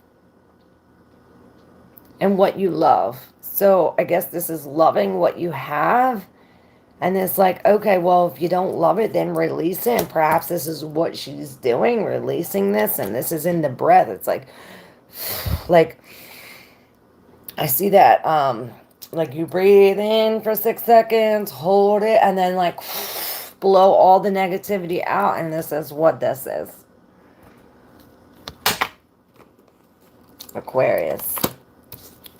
and what you love. So I guess this is loving what you have. And it's like, okay, well, if you don't love it, then release it. And perhaps this is what she's doing, releasing this. And this is in the breath. It's like I see that, like you breathe in for 6 seconds, hold it, and then like blow all the negativity out. And this is what this is. Aquarius.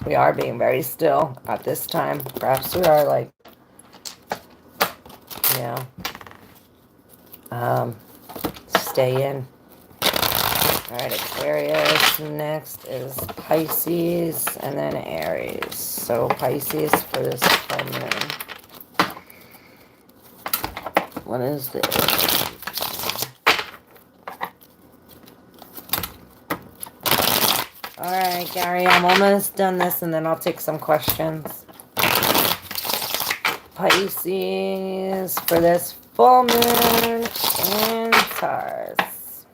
We are being very still at this time. Perhaps we are like, yeah. Stay in. Alright, Aquarius. Next is Pisces and then Aries. So Pisces for this full moon. What is this? Alright, Gary, I'm almost done this and then I'll take some questions. Pisces for this full moon in Taurus.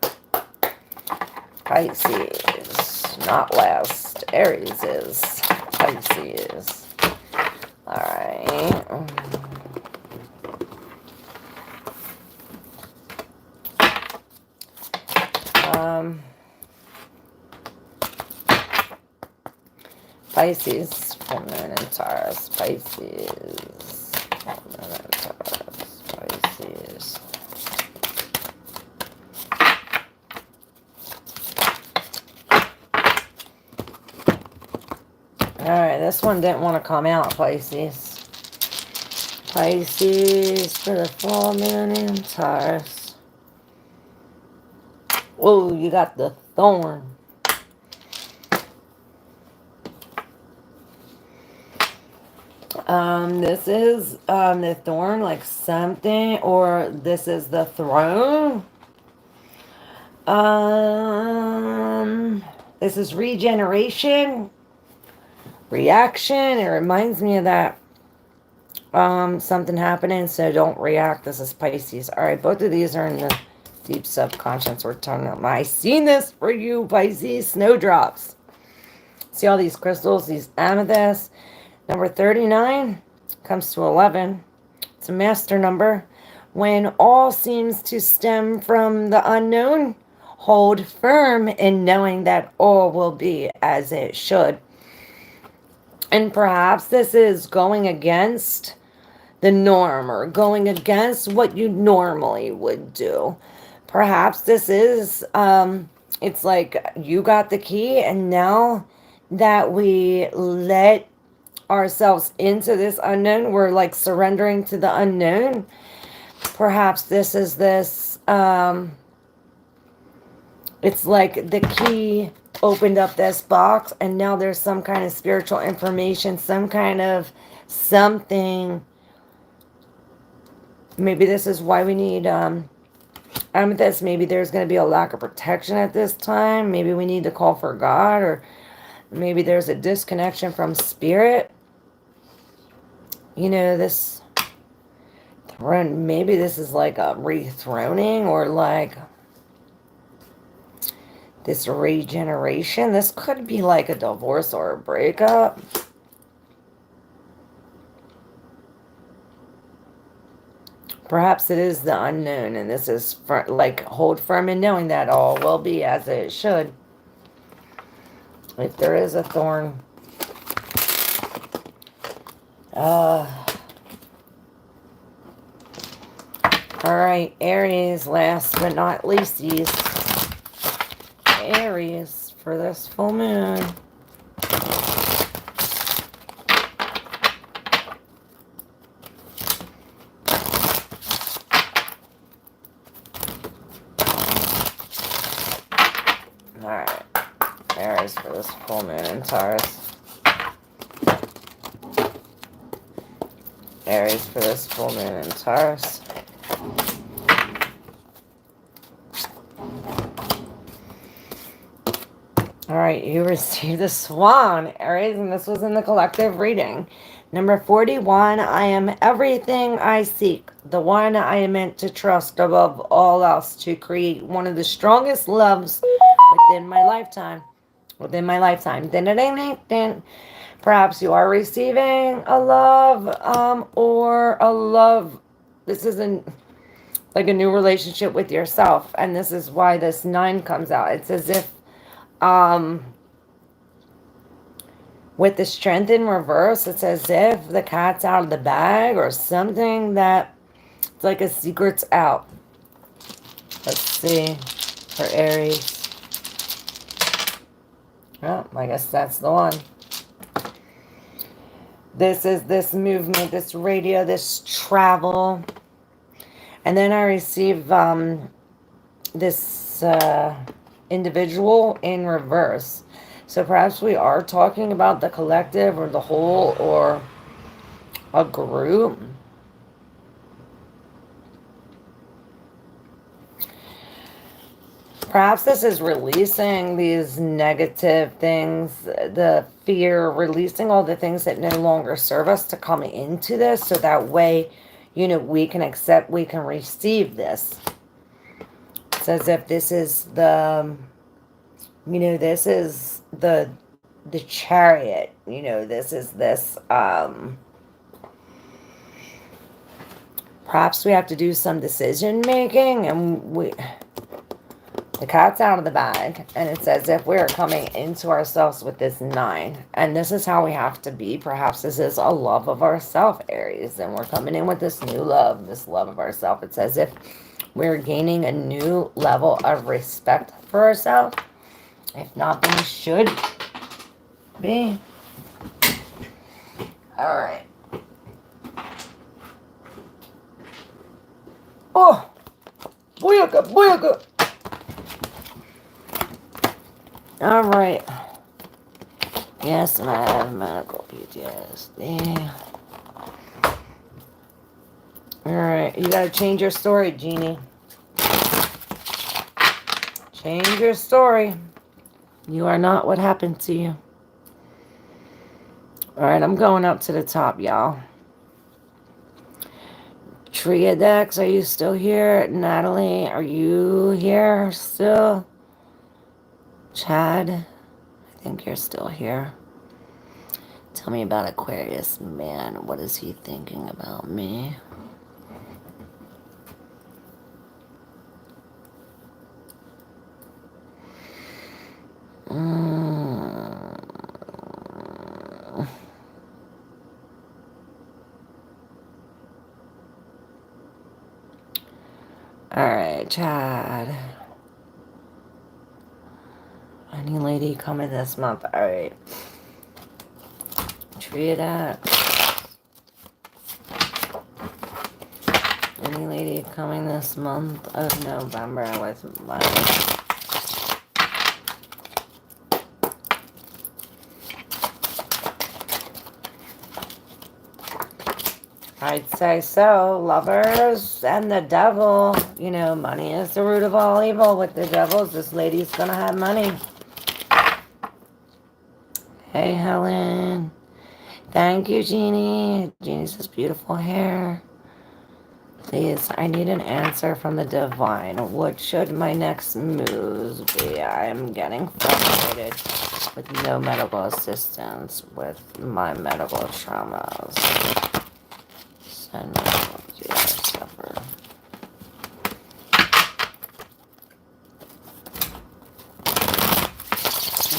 Pisces, not last. Aries is Pisces. Alright. Pisces, full moon in Taurus. Pisces, full moon in Taurus. Pisces. Alright, this one didn't want to come out, Pisces. Pisces for the full moon in Taurus. Whoa, you got the thorn. This is the thorn, like something, or this is the throne. This is regeneration, reaction. It reminds me of that. Something happening, so don't react. This is Pisces. All right, both of these are in the deep subconscious. We're talking about. I seen this for you, Pisces. Snowdrops. See all these crystals, these amethysts. Number 39 comes to 11. It's a master number. When all seems to stem from the unknown, hold firm in knowing that all will be as it should. And perhaps this is going against the norm or going against what you normally would do. Perhaps this is, it's like you got the key, and now that we let ourselves into this unknown, we're like surrendering to the unknown. Perhaps this is this, it's like the key opened up this box, and now there's some kind of spiritual information, some kind of something. Maybe this is why we need amethyst. Maybe there's going to be a lack of protection at this time. Maybe we need to call for God, or maybe there's a disconnection from spirit. You know, this Maybe this is like a rethroning or like this regeneration. This could be like a divorce or a breakup. Perhaps it is the unknown, and this is like hold firm in knowing that all will be as it should. If there is a thorn. Alright, Aries, last but not least, Aries for this full moon. Alright, Aries for this full moon and Taurus. Aries for this full moon and Taurus. Alright, you received the Swan, Aries, and this was in the collective reading. Number 41, I am everything I seek, the one I am meant to trust above all else to create one of the strongest loves within my lifetime. Perhaps you are receiving a love, or a love. This isn't like a new relationship with yourself, and this is why this 9 comes out. It's as if with the Strength in reverse, it's as if the cat's out of the bag or something that it's like a secret's out. Let's see for Aries. Oh, I guess that's the one. This is this movement, this radio, this travel. And then I receive this individual in reverse. So perhaps we are talking about the collective or the whole or a group. Perhaps this is releasing these negative things, the fear, releasing all the things that no longer serve us to come into this. So that way, you know, we can accept, we can receive this. It's as if this is the, you know, this is the Chariot, you know, this is this, perhaps we have to do some decision making, and the cat's out of the bag, and it's as if we're coming into ourselves with this 9, and this is how we have to be. Perhaps this is a love of ourself, Aries, and we're coming in with this new love, this love of ourself. It's as if we're gaining a new level of respect for ourselves. If not, then we should be. All right. Oh, booyaka, booyaka. All right. Yes, and I have medical PTSD. All right, you gotta change your story, Genie. Change your story. You are not what happened to you. All right, I'm going up to the top, y'all. Tria Dex, are you still here? Natalie, are you here still? Chad, I think you're still here. Tell me about Aquarius, man. What is he thinking about me? All right, Chad. Any lady coming this month? All right. Treat that. Any lady coming this month of November with money? I'd say so. Lovers and the devil. You know, money is the root of all evil. With the devils, this lady's gonna have money. Hey, Helen. Thank you, Jeannie. Jeannie says beautiful hair. Please, I need an answer from the divine. What should my next moves be? I am getting frustrated with no medical assistance with my medical traumas. Send me to your suffer.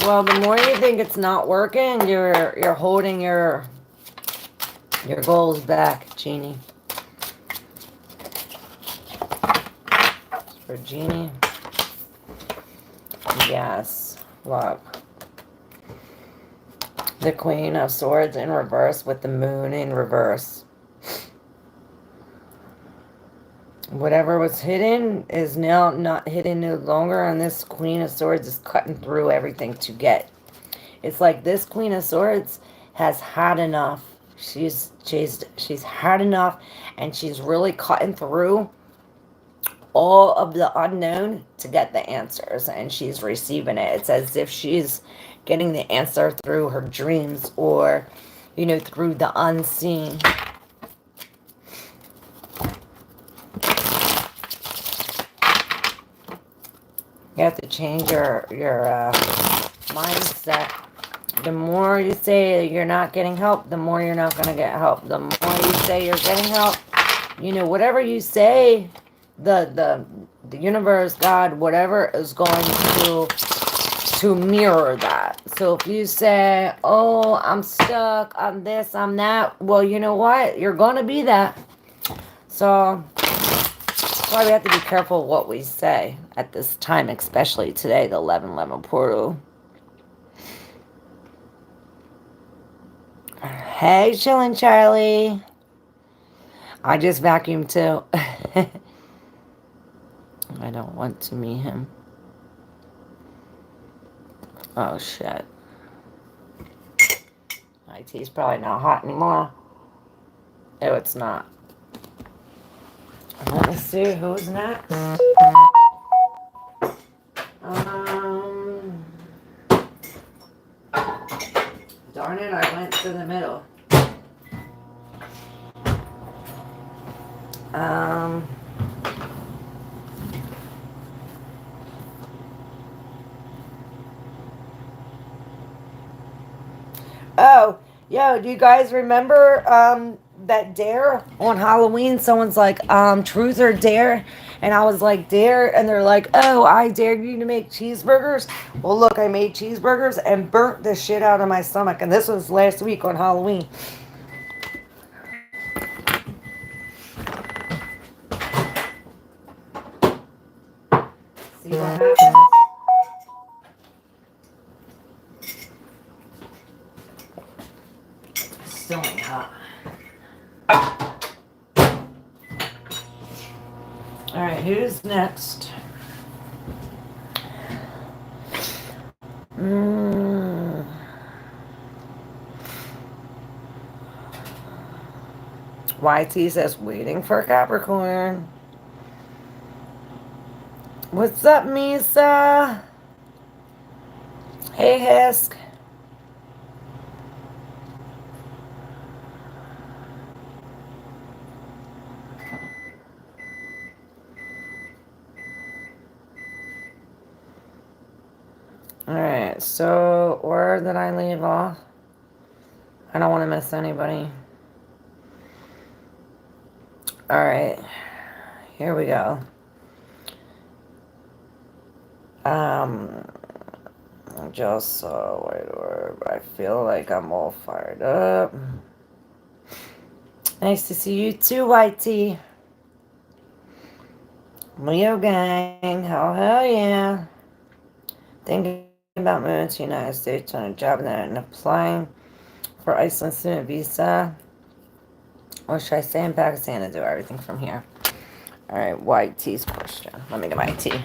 Well, the more you think it's not working, you're holding your goals back, Genie. For Genie. Yes. Look. The Queen of Swords in reverse with the Moon in reverse. Whatever was hidden is now not hidden no longer, and this Queen of Swords is cutting through everything to get. It's like this Queen of Swords has had enough. She's had enough, and she's really cutting through all of the unknown to get the answers, and she's receiving it. It's as if she's getting the answer through her dreams, or through the unseen. You have to change your mindset. The more you say you're not getting help, the more you're not going to get help. The more you say you're getting help, whatever you say, the universe, God, whatever is going to mirror that. So if you say, oh, I'm stuck, I'm this, I'm that, well, you know what? You're going to be that. So that's why we have to be careful what we say at this time, especially today, the 11/11 portal. Hey, chillin' Charlie. I just vacuumed too. I don't want to meet him. Oh, shit. My tea's probably not hot anymore. Oh, it's not. Let me see who's next. Darn it, I went to the middle. Oh, yo, do you guys remember that dare on Halloween? Someone's like, truth or dare? And I was like, dare? And they're like, oh, I dare you to make cheeseburgers? Well, look, I made cheeseburgers and burnt the shit out of my stomach. And this was last week on Halloween. See what happens. Still ain't hot. Alright, who's next? YT says, waiting for Capricorn. What's up, Misa? Hey, Hisk. Alright, so where did I leave off? I don't want to miss anybody. Alright, here we go. Just I feel like I'm all fired up. Nice to see you too, YT. Leo gang, hell yeah. Thinking about moving to the United States on a job and applying for Iceland student visa. Or should I stay in Pakistan and do everything from here? Alright, YT's question. Let me get my tea.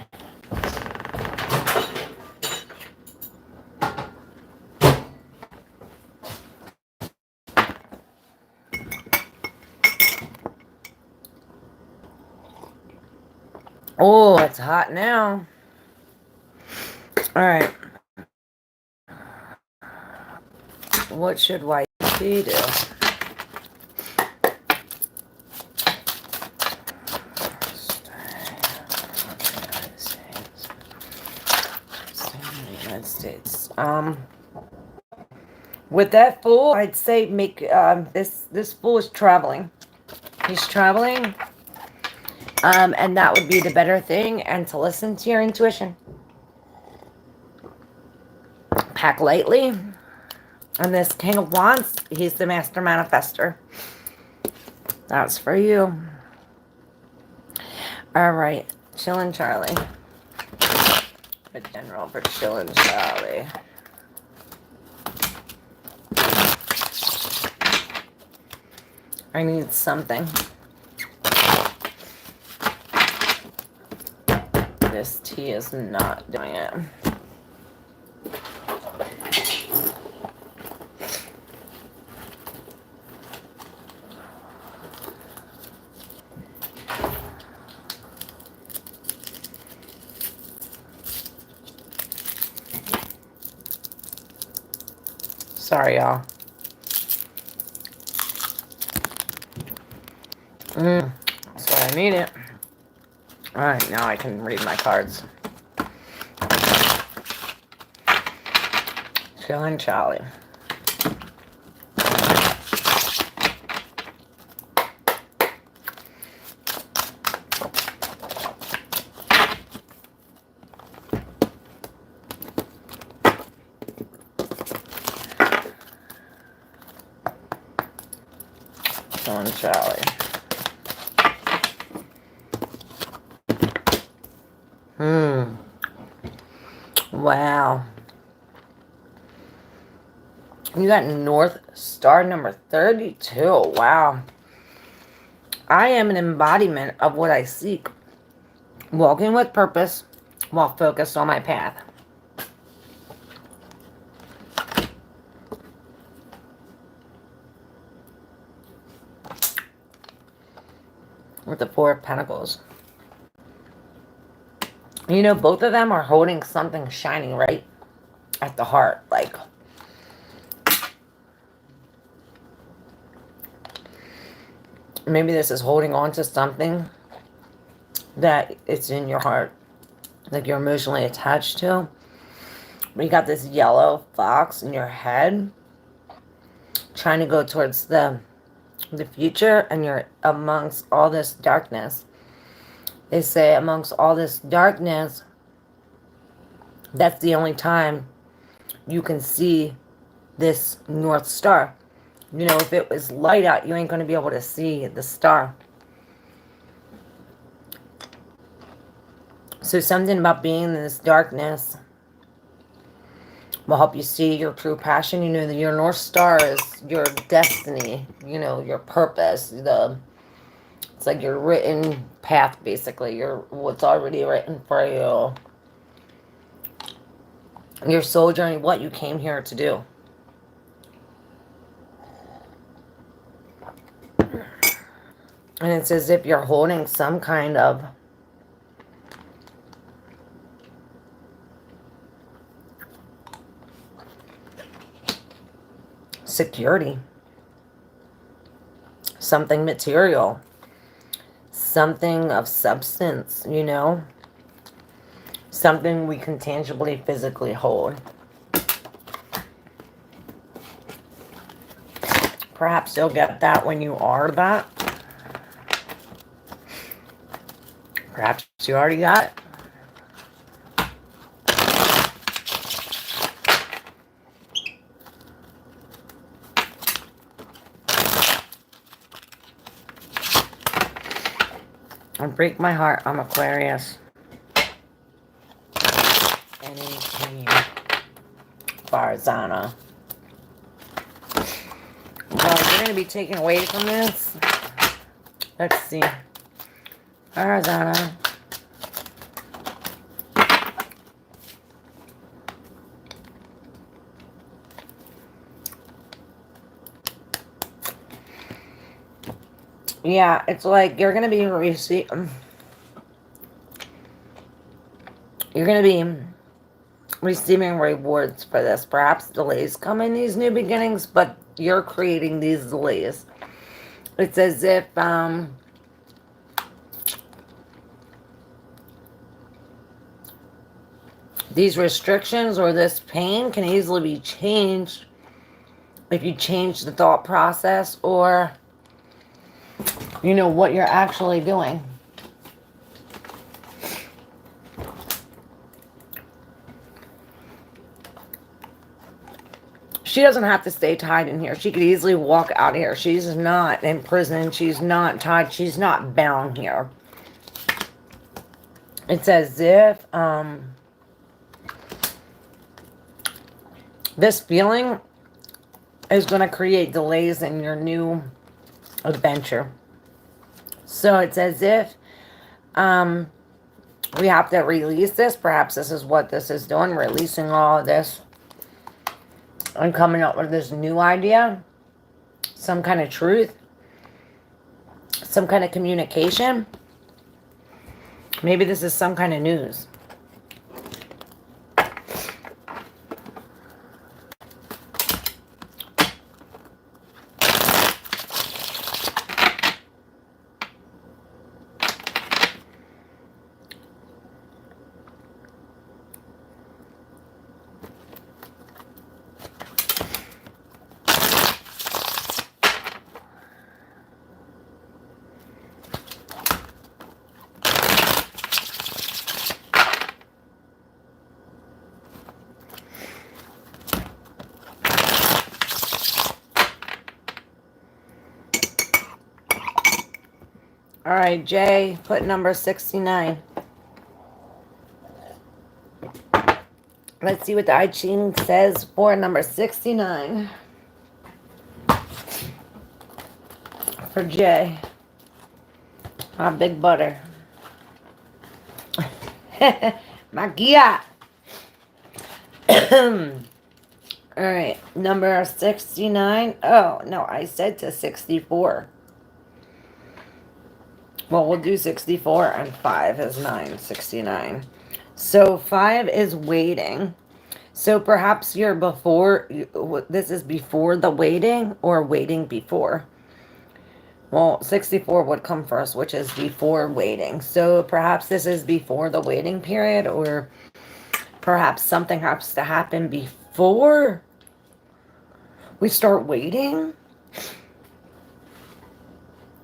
Oh, it's hot now. Alright. What should YT do? With that Fool, I'd say make this Fool is traveling. He's traveling, and that would be the better thing, and to listen to your intuition. Pack lightly. And this King of Wands, he's the master manifester. That's for you. All right, Chillin' Charlie. The general for Chillin' Charlie. I need something. This tea is not doing it. Sorry, y'all. That's what I need it. Alright, now I can read my cards. Chillin' Charlie. Chillin' Charlie. Wow. You got North Star number 32. Wow. I am an embodiment of what I seek. Walking with purpose while focused on my path. With the Four of Pentacles. You know, both of them are holding something shining right at the heart. Like, maybe this is holding on to something that it's in your heart. Like you're emotionally attached to. But you got this yellow fox in your head. Trying to go towards the future. And you're amongst all this darkness. They say amongst all this darkness, that's the only time you can see this North Star. You know, if it was light out, you ain't going to be able to see the star. So something about being in this darkness will help you see your true passion. You know, that your North Star is your destiny, you know, your purpose, it's like your written path, basically. What's already written for you. Your soul journey, what you came here to do. And it's as if you're holding some kind of security. Something material. Something of substance, you know. Something we can tangibly, physically hold. Perhaps you'll get that when you are that. Perhaps you already got it. And break my heart, I'm Aquarius. Anything. Farzana. Well, you're going to be taken away from this. Let's see. Farzana. Yeah, it's like you're going to be receiving rewards for this. Perhaps delays come in these new beginnings, but you're creating these delays. It's as if These restrictions or this pain can easily be changed if you change the thought process or, you know, what you're actually doing. She doesn't have to stay tied in here. She could easily walk out of here. She's not in prison. She's not tied. She's not bound here. It's as if this feeling is going to create delays in your new adventure. So it's as if we have to release this. Perhaps this is what this is doing, releasing all of this and coming up with this new idea, some kind of truth, some kind of communication. Maybe this is some kind of news. All right, Jay, put number 69. Let's see what the I Ching says for number 69. For Jay. My big butter. Magia. All right, number 69. Oh, no, I said to 64. Well, we'll do 64 and 5 is 9, 69. So 5 is waiting. So perhaps you're before, this is before the waiting or waiting before. Well, 64 would come first, which is before waiting. So perhaps this is before the waiting period, or perhaps something has to happen before we start waiting.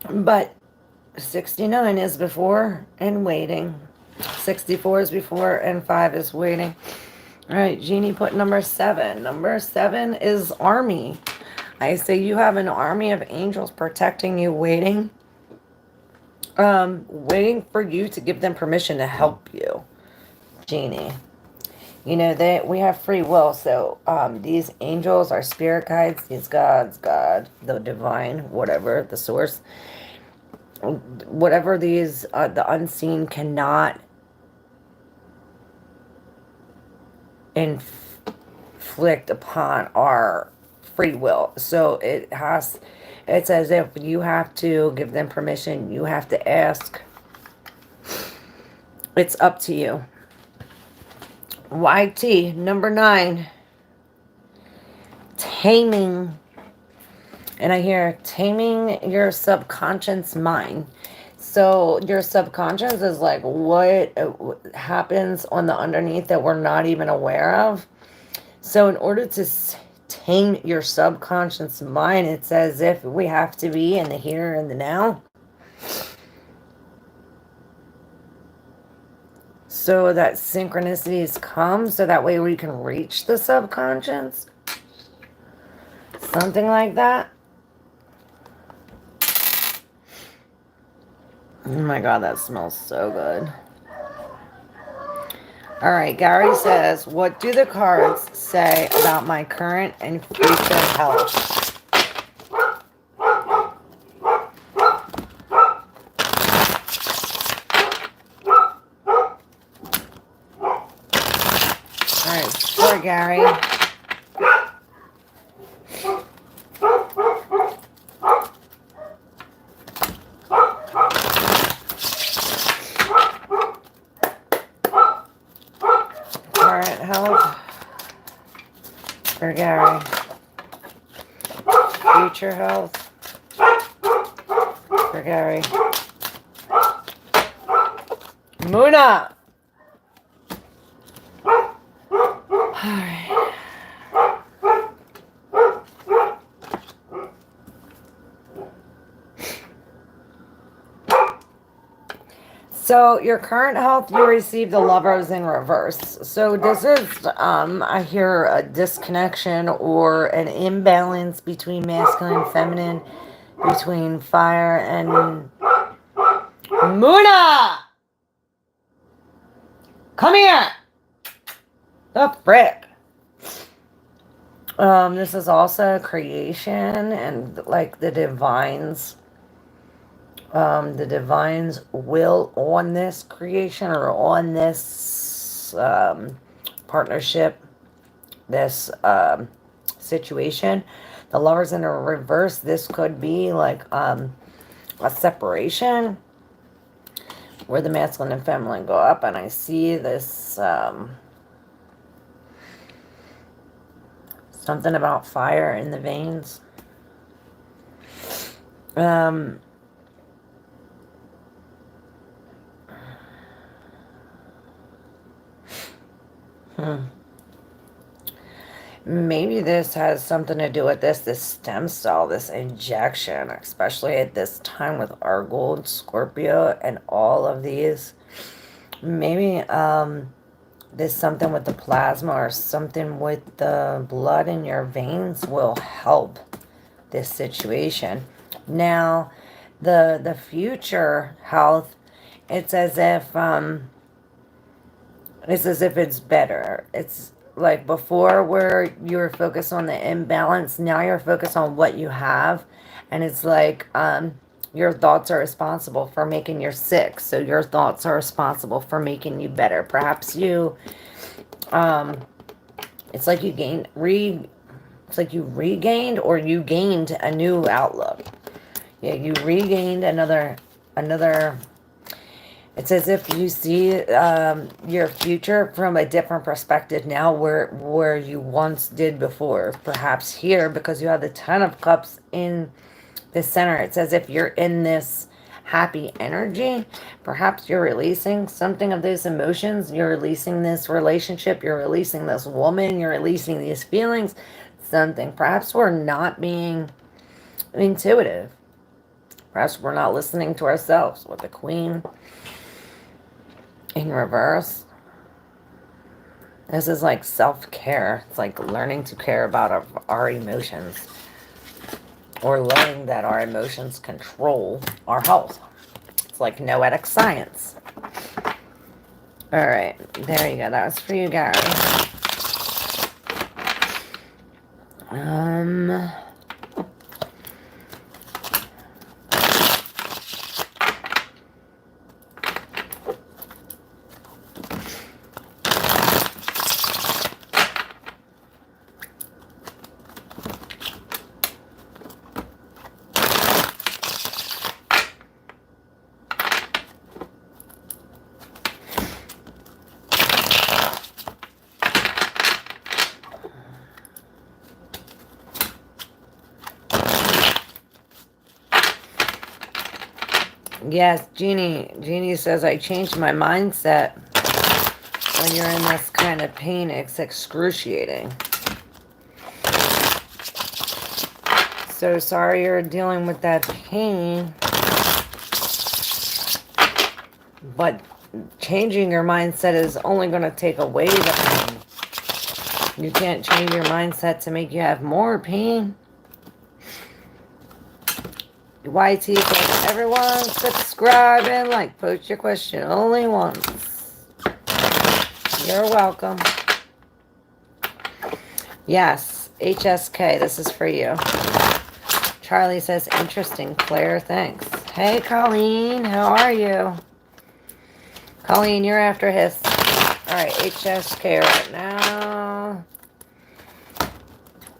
But 69 is before and waiting. 64 is before and 5 is waiting. All right, Jeannie put number 7. Number 7 is army. I say you have an army of angels protecting you, waiting. Waiting for you to give them permission to help you, Jeannie. You know, we have free will, so these angels, our spirit guides, these gods, God, the divine, whatever, the source, whatever these, the unseen cannot inflict upon our free will. So it's as if you have to give them permission. You have to ask. It's up to you. YT, number 9. Taming. And I hear taming your subconscious mind. So your subconscious is like what happens on the underneath that we're not even aware of. So in order to tame your subconscious mind, it's as if we have to be in the here and the now. So that synchronicities come so that way we can reach the subconscious. Something like that. Oh my God, that smells so good. All right, Gary says, what do the cards say about my current and future health? All right, for Gary. For Gary. Future health. For Gary. Muna. So your current health, you received the Lovers in reverse. So this is, I hear a disconnection or an imbalance between masculine and feminine, between fire and Muna. Come here. The frick. This is also creation and like the divine's will on this creation or on this partnership, this situation. The Lovers in a reverse, this could be like a separation where the masculine and feminine go up, and I see this something about fire in the veins. Maybe this has something to do with this stem cell, this injection, especially at this time with argol and Scorpio and all of these. Maybe there's something with the plasma or something with the blood in your veins will help this situation. Now, the future health, it's as if it's better. It's like before where you were focused on the imbalance, now you're focused on what you have. And it's like your thoughts are responsible for making you sick. So your thoughts are responsible for making you better. Perhaps you, it's like you regained or you gained a new outlook. Yeah, you regained another. It's as if you see your future from a different perspective now where you once did before. Perhaps here, because you have the Ten of Cups in the center, it's as if you're in this happy energy. Perhaps you're releasing something of those emotions. You're releasing this relationship. You're releasing this woman. You're releasing these feelings. Something. Perhaps we're not being intuitive. Perhaps we're not listening to ourselves with the Queen in reverse. This is like self-care. It's like learning to care about our emotions, or learning that our emotions control our health. It's like noetic science. All right, there you go. That was for you, Gary. Yes, Jeannie says, I changed my mindset. When you're in this kind of pain, it's excruciating. So sorry you're dealing with that pain. But changing your mindset is only going to take away the pain. You can't change your mindset to make you have more pain. YT says, everyone subscribe and like. Post your question only once. You're welcome. Yes, HSK, this is for you. Charlie says, interesting, Claire, thanks. Hey, Colleen, how are you? Colleen, you're after his. All right, HSK right now.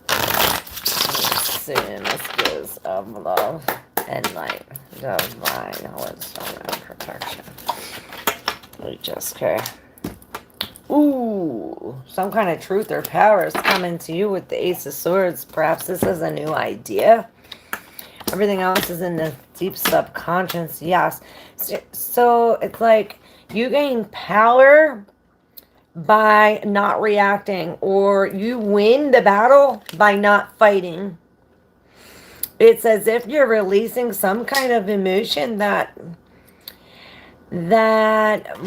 Let's see, messages of love and light, divine wisdom and protection. HSK. Ooh, some kind of truth or power is coming to you with the Ace of Swords. Perhaps this is a new idea. Everything else is in the deep subconscious. Yes. So it's like you gain power by not reacting, or you win the battle by not fighting. It's as if you're releasing some kind of emotion that that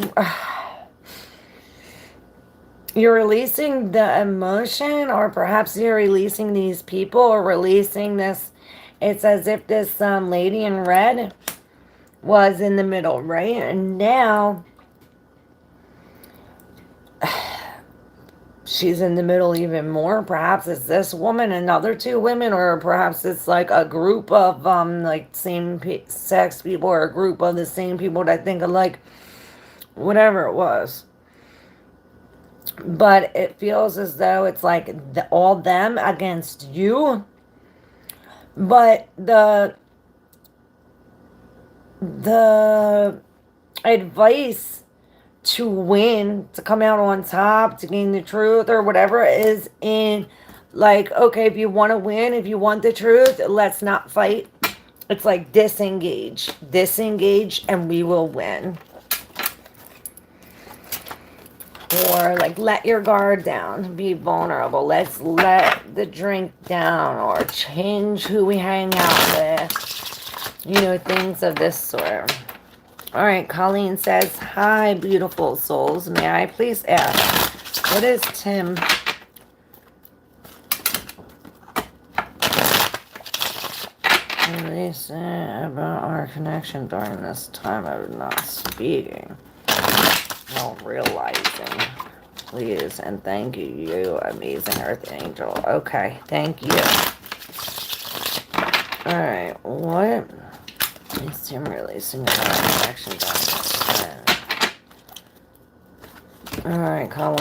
you're releasing the emotion, or perhaps you're releasing these people, or releasing this. It's as if this lady in red was in the middle, right? And now she's in the middle even more. Perhaps it's this woman, another two women, or perhaps it's like a group of like same sex people, or a group of the same people that think alike, whatever it was. But it feels as though it's like all them against you. But the advice to win, to come out on top, to gain the truth or whatever is in like, okay, if you want to win, if you want the truth, let's not fight. It's like disengage and we will win. Or like let your guard down, be vulnerable, let's let the drink down, or change who we hang out with, you know, things of this sort. All right, Colleen says, hi, beautiful souls. May I please ask, what is Tim about our connection during this time of not speaking? No, realizing. Please, and thank you, you amazing Earth Angel. Okay, thank you. All right, what is Tim releasing about our connection during this time? All right, Colleen.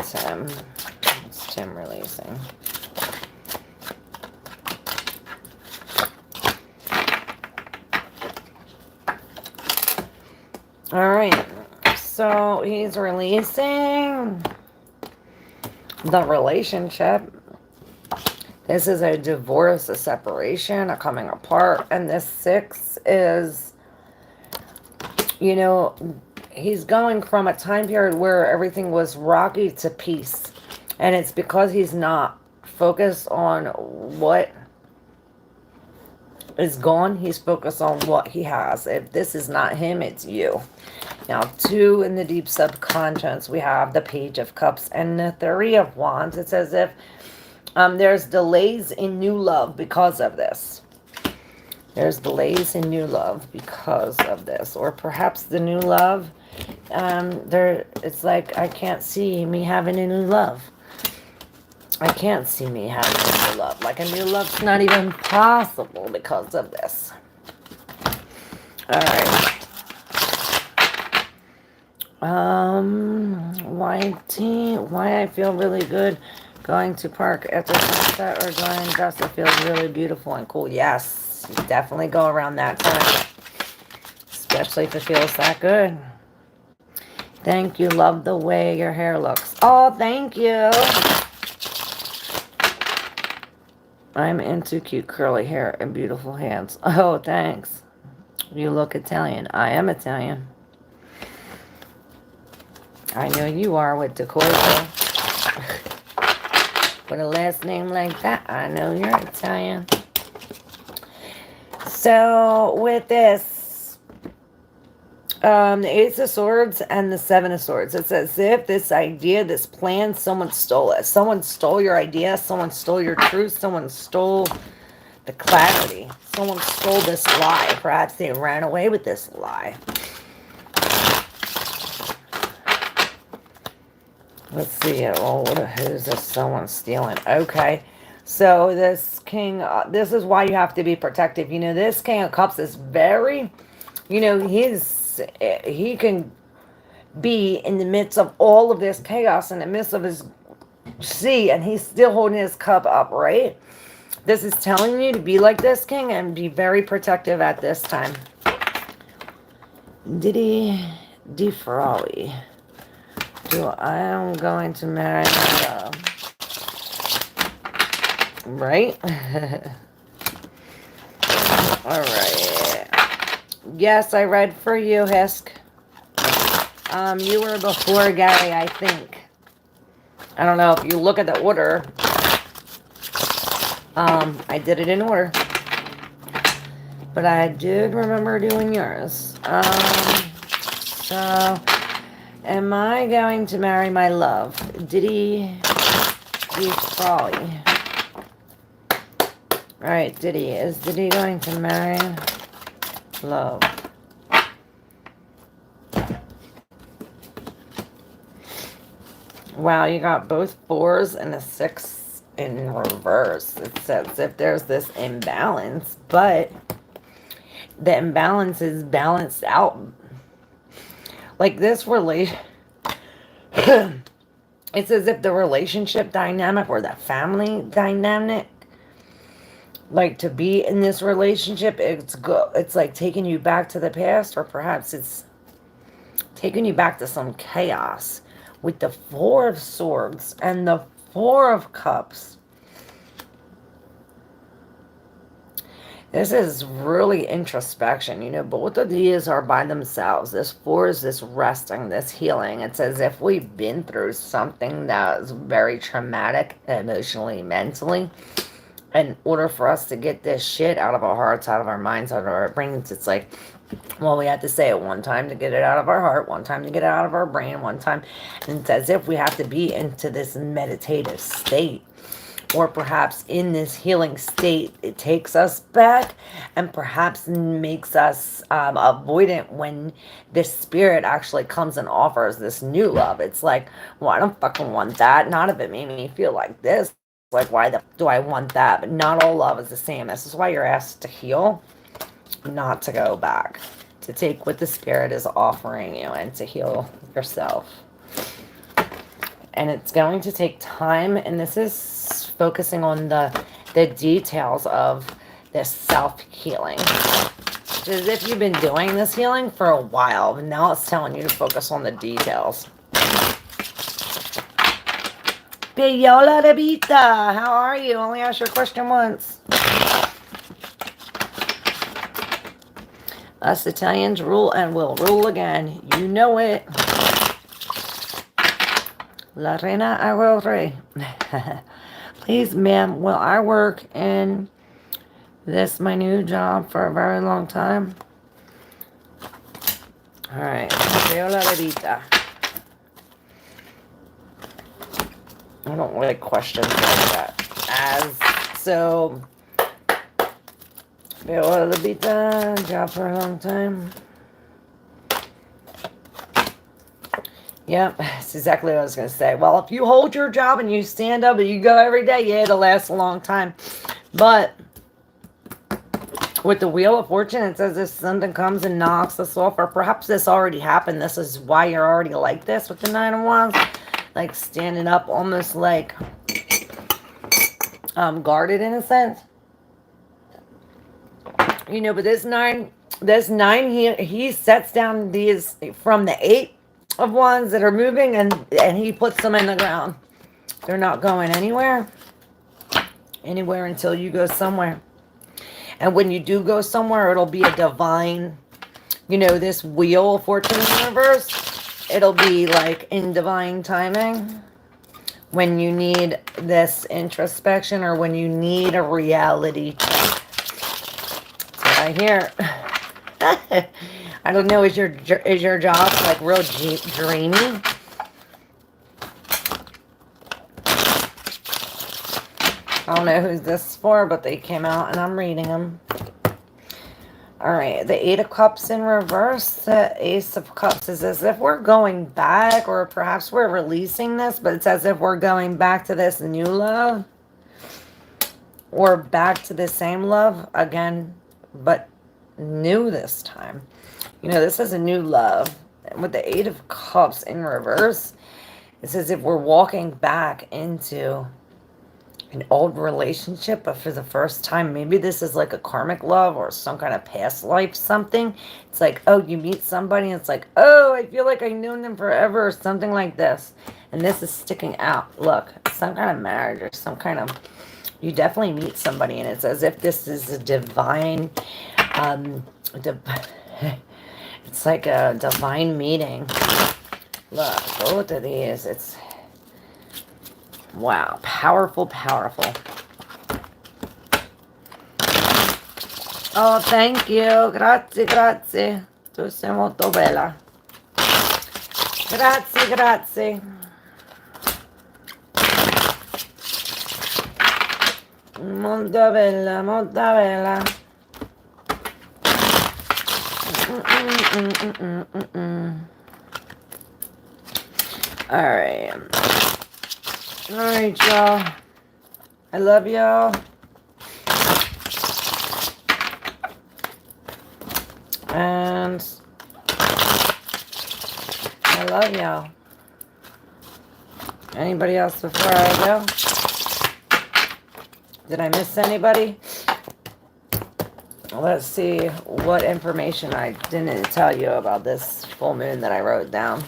Tim. What's Tim releasing? All right, so he's releasing the relationship. This is a divorce, a separation, a coming apart, and this 6 is, you know, he's going from a time period where everything was rocky to peace, and it's because he's not focused on what is gone. He's focused on what he has. If this is not him, it's you. Now, 2 in the deep subconscious, we have the Page of Cups and the 3 of Wands. It's as if there's delays in new love because of this. There's delays in new love because of this. Or perhaps the new love, it's like, I can't see me having a new love. I can't see me having a new love. Like a new love's not even possible because of this. All right. Why I feel really good going to park after sunset or going dusk. It feels really beautiful and cool. Yes, definitely go around that time, especially if it feels that good. Thank you. Love the way your hair looks. Oh, thank you. I'm into cute curly hair and beautiful hands. Oh, thanks. You look Italian. I am Italian. I know you are with Dakota. With a last name like that, I know you're Italian. So, with this, the Ace of Swords and the 7 of Swords, it's as if this idea, this plan, someone stole it. Someone stole your idea. Someone stole your truth. Someone stole the clarity. Someone stole this lie. Perhaps they ran away with this lie. Let's see. Oh, who's this someone stealing? Okay. So this king, this is why you have to be protective. You know, this King of Cups is very, you know, he can be in the midst of all of this chaos, in the midst of his sea, and he's still holding his cup up, right? This is telling you to be like this king and be very protective at this time. Diddy Defrawi. I am going to marry my love. Right? All right. Yes, I read for you, Hisk. You were before Gary, I think. I don't know if you look at the order. I did it in order. But I did remember doing yours. So, am I going to marry my love? Diddy Frolly. Alright, Diddy. Is Diddy going to marry love? Wow, you got both 4s and a 6 in reverse. It says if there's this imbalance, but the imbalance is balanced out. Like this relation, it's as if the relationship dynamic or the family dynamic, like to be in this relationship, it's good. It's like taking you back to the past, or perhaps it's taking you back to some chaos with the 4 of Swords and the 4 of Cups. This is really introspection, you know, both of these are by themselves. This 4 is this resting, this healing. It's as if we've been through something that is very traumatic, emotionally, mentally. In order for us to get this shit out of our hearts, out of our minds, out of our brains, it's like, well, we have to say it one time to get it out of our heart, one time to get it out of our brain, one time. And it's as if we have to be into this meditative state. Or perhaps in this healing state, it takes us back and perhaps makes us avoidant when this spirit actually comes and offers this new love. It's like, well, I don't fucking want that. Not if it made me feel like this. Like, why do I want that? But not all love is the same. This is why you're asked to heal, not to go back. To take what the spirit is offering you and to heal yourself. And it's going to take time, and this is focusing on the details of this self-healing. It's as if you've been doing this healing for a while, and now it's telling you to focus on the details. Payola de Vita, how are you? Only ask your question once. Us Italians rule and will rule again. You know it. La Reina Argol Rey. Please, ma'am, will I work in this, my new job, for a very long time? Alright. Payola de Vita. I don't like questions like that. So, Payola de Vita, job for a long time. Yep, that's exactly what I was going to say. Well, if you hold your job and you stand up and you go every day, yeah, it'll last a long time. But with the Wheel of Fortune, it says if something comes and knocks this off, or perhaps this already happened. This is why you're already like this with the 9 of Wands. Like standing up almost like guarded in a sense. You know, but this nine, he sets down these from the 8 of Wands that are moving, and he puts them in the ground. They're not going anywhere until you go somewhere. And when you do go somewhere, it'll be a divine, you know, this Wheel of Fortune in reverse. It'll be like in divine timing when you need this introspection, or when you need a reality check. That's what I hear. I don't know, is your job like real dreamy? I don't know who's this for, but they came out and I'm reading them. Alright, the 8 of Cups in reverse, the Ace of Cups is as if we're going back, or perhaps we're releasing this, but it's as if we're going back to this new love, or back to the same love again, but new this time. You know, this is a new love. With the 8 of Cups in reverse, it's as if we're walking back into an old relationship, but for the first time. Maybe this is like a karmic love or some kind of past life something. It's like, oh, you meet somebody and it's like, oh, I feel like I've known them forever, or something like this. And this is sticking out. Look, some kind of marriage or some kind of, you definitely meet somebody, and it's as if this is a divine, it's like a divine meeting. Look, both of these, it's, wow, powerful, powerful. Oh, thank you. Grazie, grazie. Tu sei molto bella. Grazie, grazie. Molto bella, molto bella. All right. All right, y'all. I love y'all. And I love y'all. Anybody else before I go? Did I miss anybody? Let's see what information I didn't tell you about this full moon that I wrote down.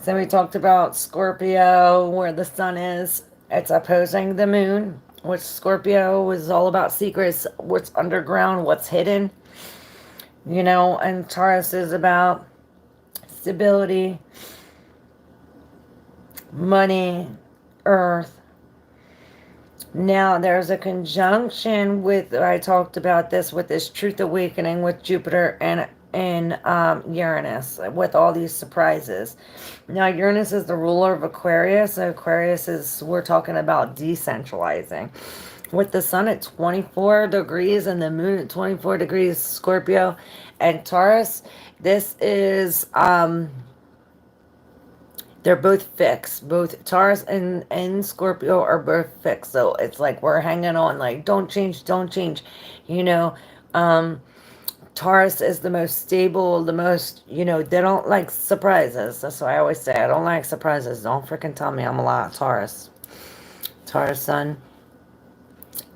So we talked about Scorpio, where the sun is. It's opposing the moon, which Scorpio is all about secrets, what's underground, what's hidden. You know, and Taurus is about stability, money, earth. Now, there's a conjunction with, I talked about this, with this truth awakening with Jupiter and Uranus, with all these surprises. Now, Uranus is the ruler of Aquarius. Aquarius is, we're talking about decentralizing. With the sun at 24 degrees and the moon at 24 degrees, Scorpio and Taurus, this is, they're both fixed. Both Taurus and Scorpio are both fixed. So it's like we're hanging on, like, don't change, don't change. You know, Taurus is the most stable, the most, you know, they don't like surprises. That's why I always say I don't like surprises. Don't freaking tell me I'm a lot of Taurus. Taurus sun.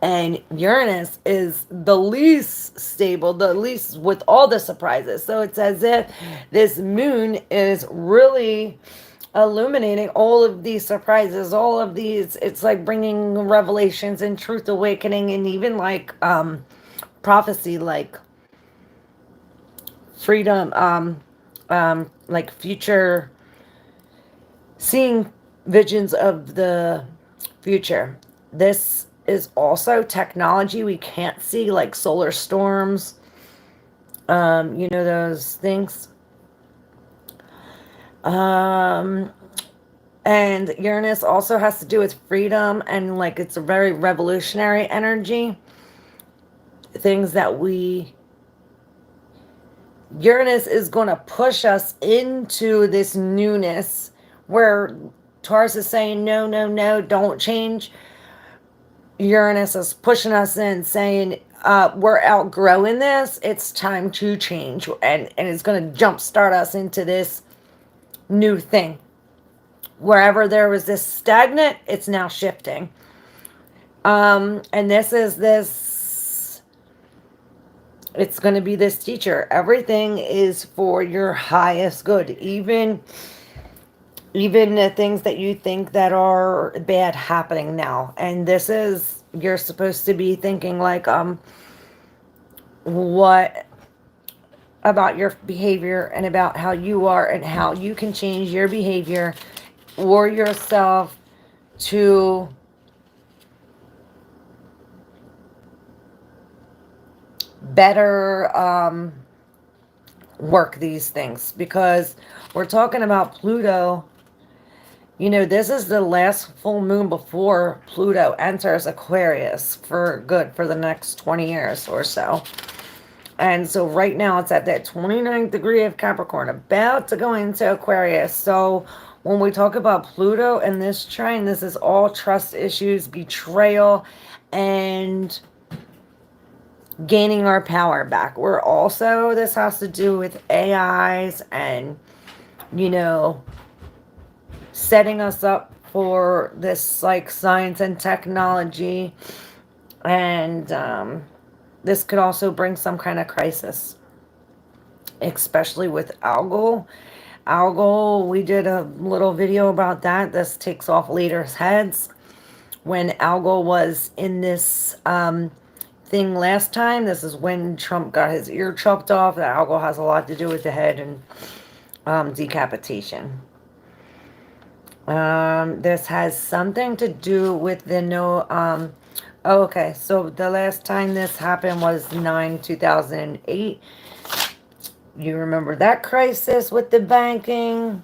And Uranus is the least stable, the least with all the surprises. So it's as if this moon is really illuminating all of these surprises, all of these. It's like bringing revelations and truth awakening, and even like prophecy, like freedom, like future, seeing visions of the future. This is also technology we can't see, like solar storms, you know, those things. And Uranus also has to do with freedom, and like it's a very revolutionary energy. Things that Uranus is going to push us into this newness, where Taurus is saying, no, no, no, don't change. Uranus is pushing us in, saying, we're outgrowing this. It's time to change. And it's going to jumpstart us into this new thing. Wherever there was this stagnant, it's now shifting. And this is this, it's going to be this teacher. Everything is for your highest good. Even the things that you think that are bad happening now. And this is, you're supposed to be thinking like, what about your behavior and about how you are and how you can change your behavior or yourself to better work these things. Because we're talking about Pluto. You know, this is the last full moon before Pluto enters Aquarius for good for the next 20 years or so. And so right now it's at that 29th degree of Capricorn, about to go into Aquarius. So when we talk about Pluto and this trine, this is all trust issues, betrayal, and gaining our power back. We're also, this has to do with AIs and, you know, setting us up for this like science and technology. And this could also bring some kind of crisis, especially with algol. Algol, we did a little video about that. This takes off leaders' heads. When algol was in this thing last time, this is when Trump got his ear chopped off. The algol has a lot to do with the head and decapitation. This has something to do with the no, oh, okay, so the last time this happened was 9/2008. You remember that crisis with the banking.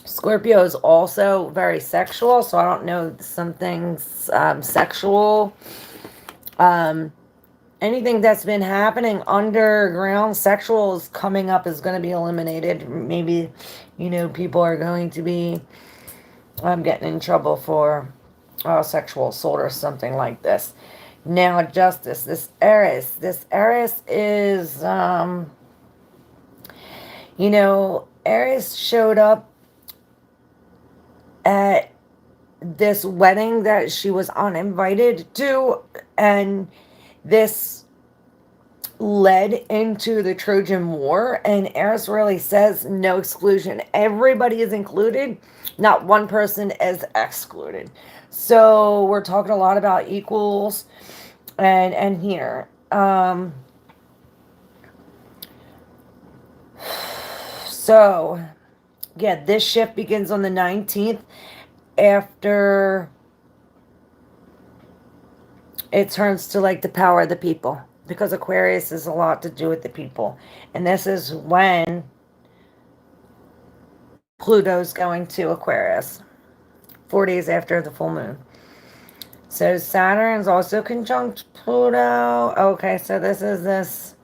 Scorpio is also very sexual, so I don't know, something's sexual. Um, Anything that's been happening underground, sexual is coming up, is going to be eliminated. Maybe, people are going to be getting in trouble for sexual assault or something like this. Now, justice. This Aries is, Aries showed up at this wedding that she was uninvited to, and this led into the Trojan War, and Aries really says no exclusion. Everybody is included, not one person is excluded. So we're talking a lot about equals, and here. So yeah, this shift begins on the 19th after it turns to like the power of the people, because Aquarius is a lot to do with the people. And this is when Pluto's going to Aquarius, 4 days after the full moon. So Saturn's also conjunct Pluto. Okay, so this is this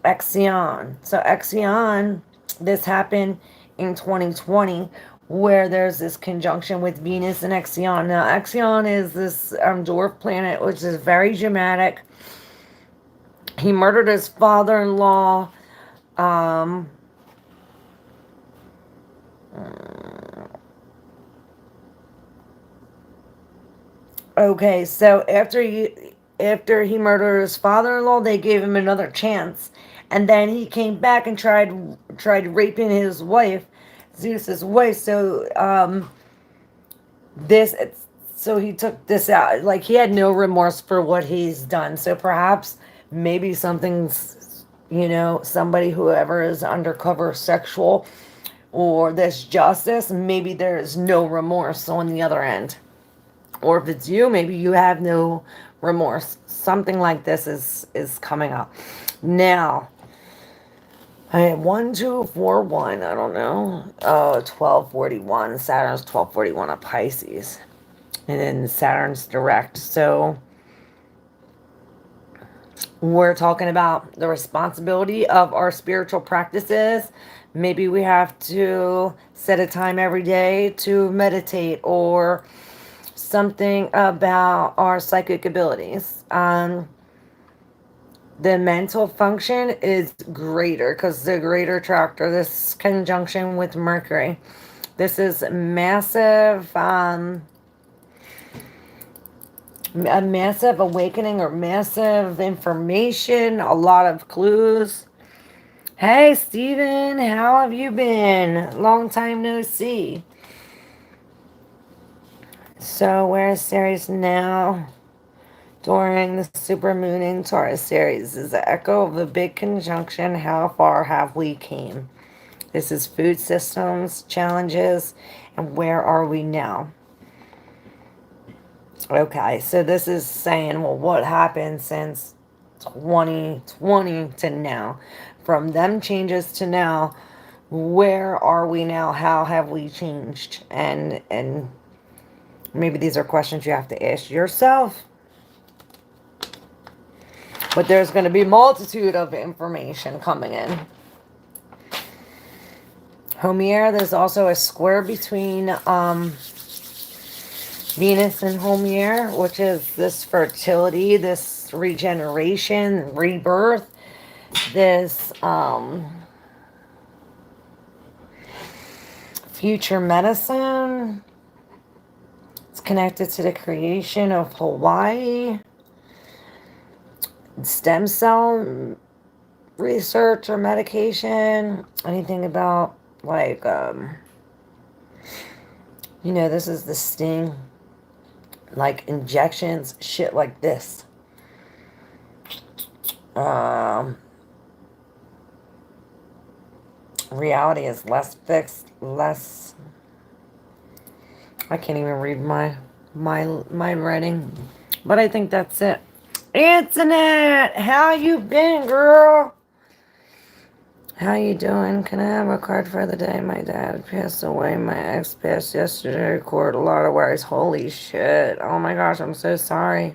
Exion. So Exion, this happened in 2020, where there's this conjunction with Venus and Exion. Now, Exion is this dwarf planet, which is very dramatic. He murdered his father-in-law. Okay, so after he murdered his father-in-law, they gave him another chance, and then he came back and tried raping his wife, Zeus's wife. So this so he took this out, like he had no remorse for what he's done. So perhaps maybe something's, somebody, whoever is undercover sexual, or this justice, maybe there's no remorse on the other end. Or if it's you, maybe you have no remorse. Something like this is coming up. Now, I have 1241, I don't know. Oh, 1241. Saturn's 1241 of Pisces. And then Saturn's direct. So we're talking about the responsibility of our spiritual practices. Maybe we have to set a time every day to meditate, or something about our psychic abilities. The mental function is greater, because the greater tractor, this conjunction with Mercury, this is massive, a massive awakening, or massive information, a lot of clues. Hey, Steven, how have you been? Long time no see. So where's Aries now? During the supermoon in Taurus, Series is the echo of a big conjunction. How far have we came? This is food systems, challenges, and where are we now? Okay, so this is saying, well, what happened since 2020 to now? From them changes to now, where are we now? How have we changed? And maybe these are questions you have to ask yourself. But there's going to be a multitude of information coming in. Homier, there's also a square between Venus and Homier, which is this fertility, this regeneration, rebirth, this future medicine. It's connected to the creation of Hawaii. Stem cell research or medication. Anything about, like, this is the sting. Like injections, shit like this. Reality is less fixed, less I can't even read my writing. But I think that's it. Antoinette, how you been, girl? How you doing? Can I have a card for the day? My dad passed away. My ex passed yesterday. Record a lot of worries. Holy shit. Oh my gosh, I'm so sorry.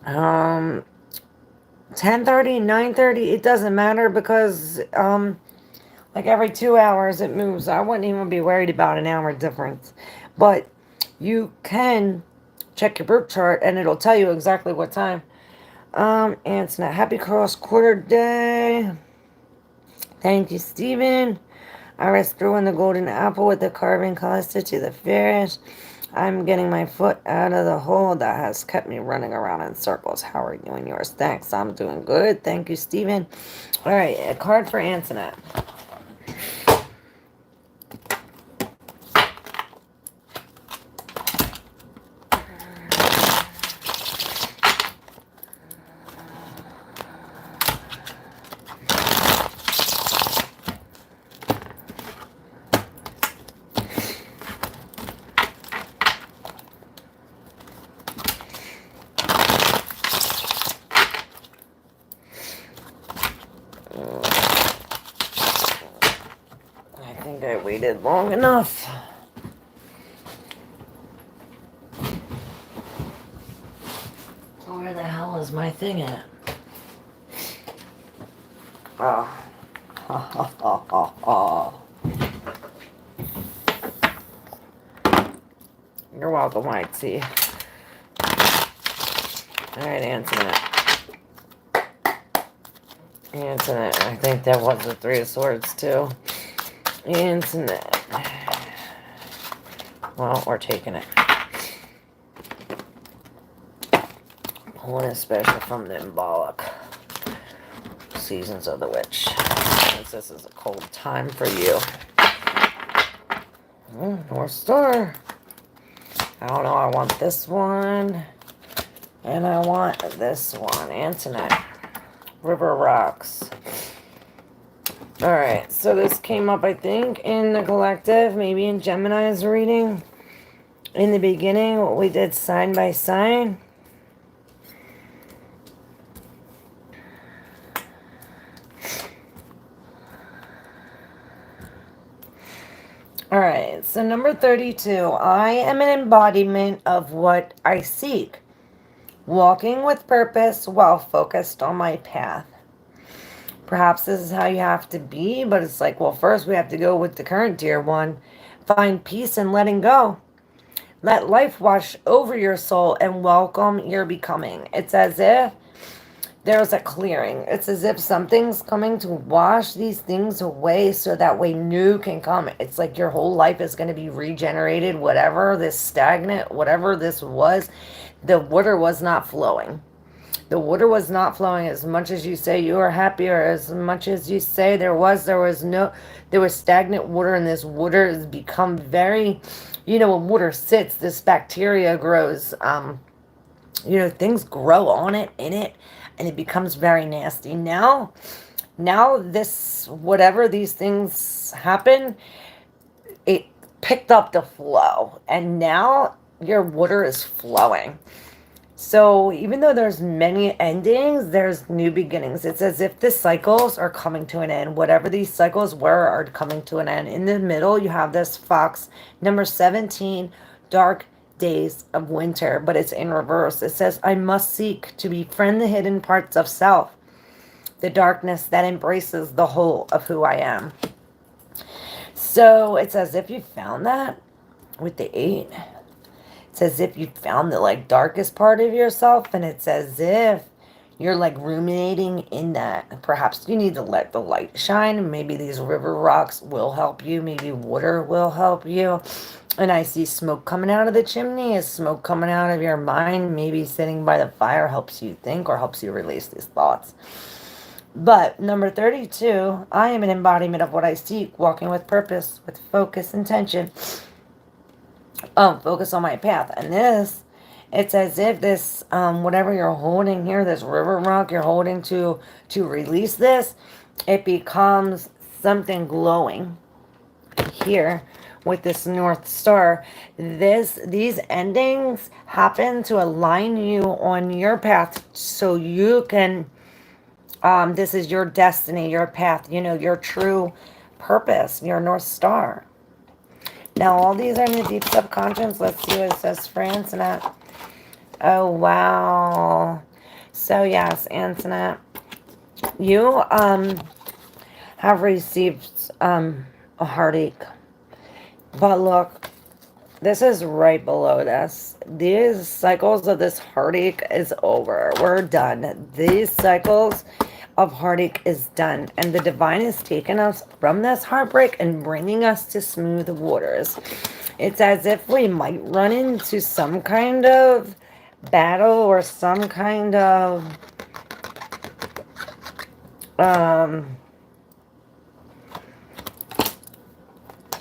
Um, 10:30, 9:30, it doesn't matter because, like every 2 hours it moves. I wouldn't even be worried about an hour difference. But you can check your birth chart and it'll tell you exactly what time. Antoinette, happy cross quarter day. Thank you, Stephen. I rest through in the golden apple with the carving cluster to the fish. I'm getting my foot out of the hole that has kept me running around in circles. How are you and yours? Thanks. I'm doing good. Thank you, Stephen. All right, a card for Antoinette. I waited long enough. Where the hell is my thing at? Oh. You're welcome, White Tea. Alright, Antoinette. Antoinette. I think that was the Three of Swords, too. Antoinette. Well, we're taking it. Pulling a special from the Symbolic Seasons of the Witch. Since this is a cold time for you. North Star. I don't know. I want this one. And I want this one. Antoinette. River Rocks. Alright, so this came up, I think, in the collective, maybe in Gemini's reading. In the beginning, what we did sign by sign. Alright, so number 32. I am an embodiment of what I seek. Walking with purpose while focused on my path. Perhaps this is how you have to be, but it's like, well, first we have to go with the current tier one. Find peace in letting go. Let life wash over your soul and welcome your becoming. It's as if there's a clearing. It's as if something's coming to wash these things away so that way new can come. It's like your whole life is going to be regenerated. Whatever this stagnant, whatever this was, the water was not flowing. The water was not flowing as much as you say you are happy, or as much as you say there was stagnant water, and this water has become very, when water sits, this bacteria grows, things grow on it, in it, and it becomes very nasty. Now this, whatever these things happen, it picked up the flow, and now your water is flowing. So even though there's many endings, there's new beginnings. It's as if the cycles are coming to an end. Whatever these cycles were are coming to an end. In the middle, you have this fox, number 17, dark days of winter, but it's in reverse. It says, I must seek to befriend the hidden parts of self, the darkness that embraces the whole of who I am. So it's as if you found that with the 8. It's as if you found the darkest part of yourself, and it's as if you're ruminating in that. Perhaps you need to let the light shine. Maybe these river rocks will help you. Maybe water will help you. And I see smoke coming out of the chimney. Is smoke coming out of your mind? Maybe sitting by the fire helps you think or helps you release these thoughts. But number 32, I am an embodiment of what I seek, walking with purpose, with focus, intention. Focus on my path. And this It's as if this, whatever you're holding here, this river rock you're holding to release this, it becomes something glowing here with this North Star. These endings happen to align you on your path so you can, this is your destiny, your path, you know, your true purpose, your North Star. Now, all these are in the deep subconscious. Let's see what it says for Antoinette. Oh, wow. So, yes, Antoinette, you have received a heartache. But look, this is right below this. These cycles of this heartache is over. We're done. These cycles of heartache is done. And the divine is taking us from this heartbreak and bringing us to smooth waters. It's as if we might run into some kind of battle or some kind of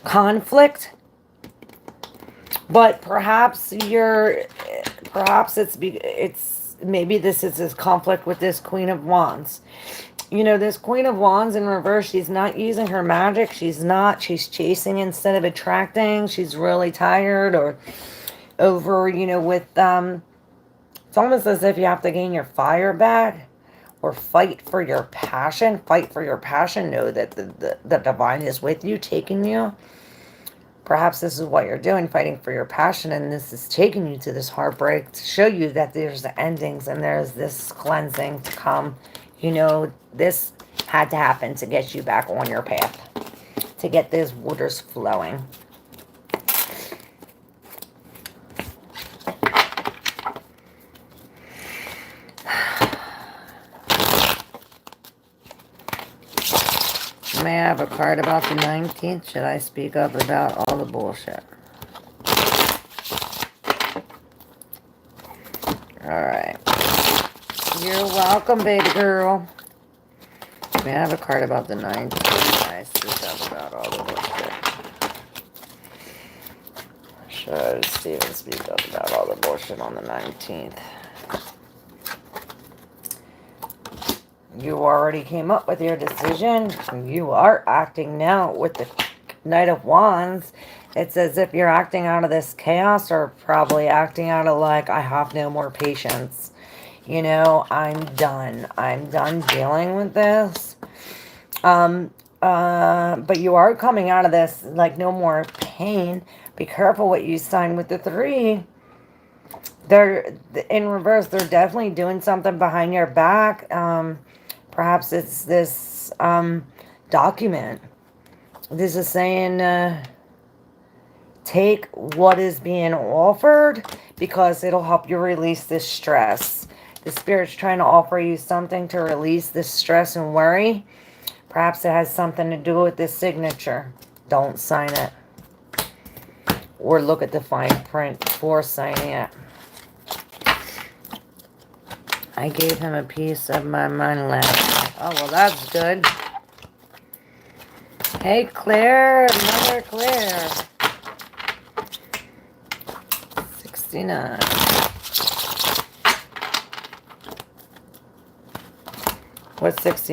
conflict, but perhaps it's maybe this is this conflict with this Queen of Wands. You know, this Queen of Wands in reverse, she's not using her magic. She's chasing instead of attracting. She's really tired or over, you know, with it's almost as if you have to gain your fire back or fight for your passion. Fight for your passion. Know that the divine is with you, taking you. Perhaps this is what you're doing, fighting for your passion, and this is taking you to this heartbreak to show you that there's the endings and there's this cleansing to come. You know, this had to happen to get you back on your path, to get these waters flowing. May I have a card about the 19th? Should I speak up about all the bullshit? Alright. You're welcome, baby girl. May I have a card about the 19th? Should I speak up about all the bullshit? Should Steven speak up about all the bullshit on the 19th? You already came up with your decision. You are acting now with the Knight of Wands. It's as if you're acting out of this chaos, or probably acting out of like, I have no more patience. You know, I'm done. I'm done dealing with this. But you are coming out of this like no more pain. Be careful what you sign with the 3. They're in reverse. They're definitely doing something behind your back. Perhaps it's this document. This is saying take what is being offered because it'll help you release this stress. The Spirit's trying to offer you something to release this stress and worry. Perhaps it has something to do with this signature. Don't sign it. Or look at the fine print before signing it. I gave him a piece of my money last night. Oh, well, that's good. Hey, Claire. Another Claire. 69. What's 69?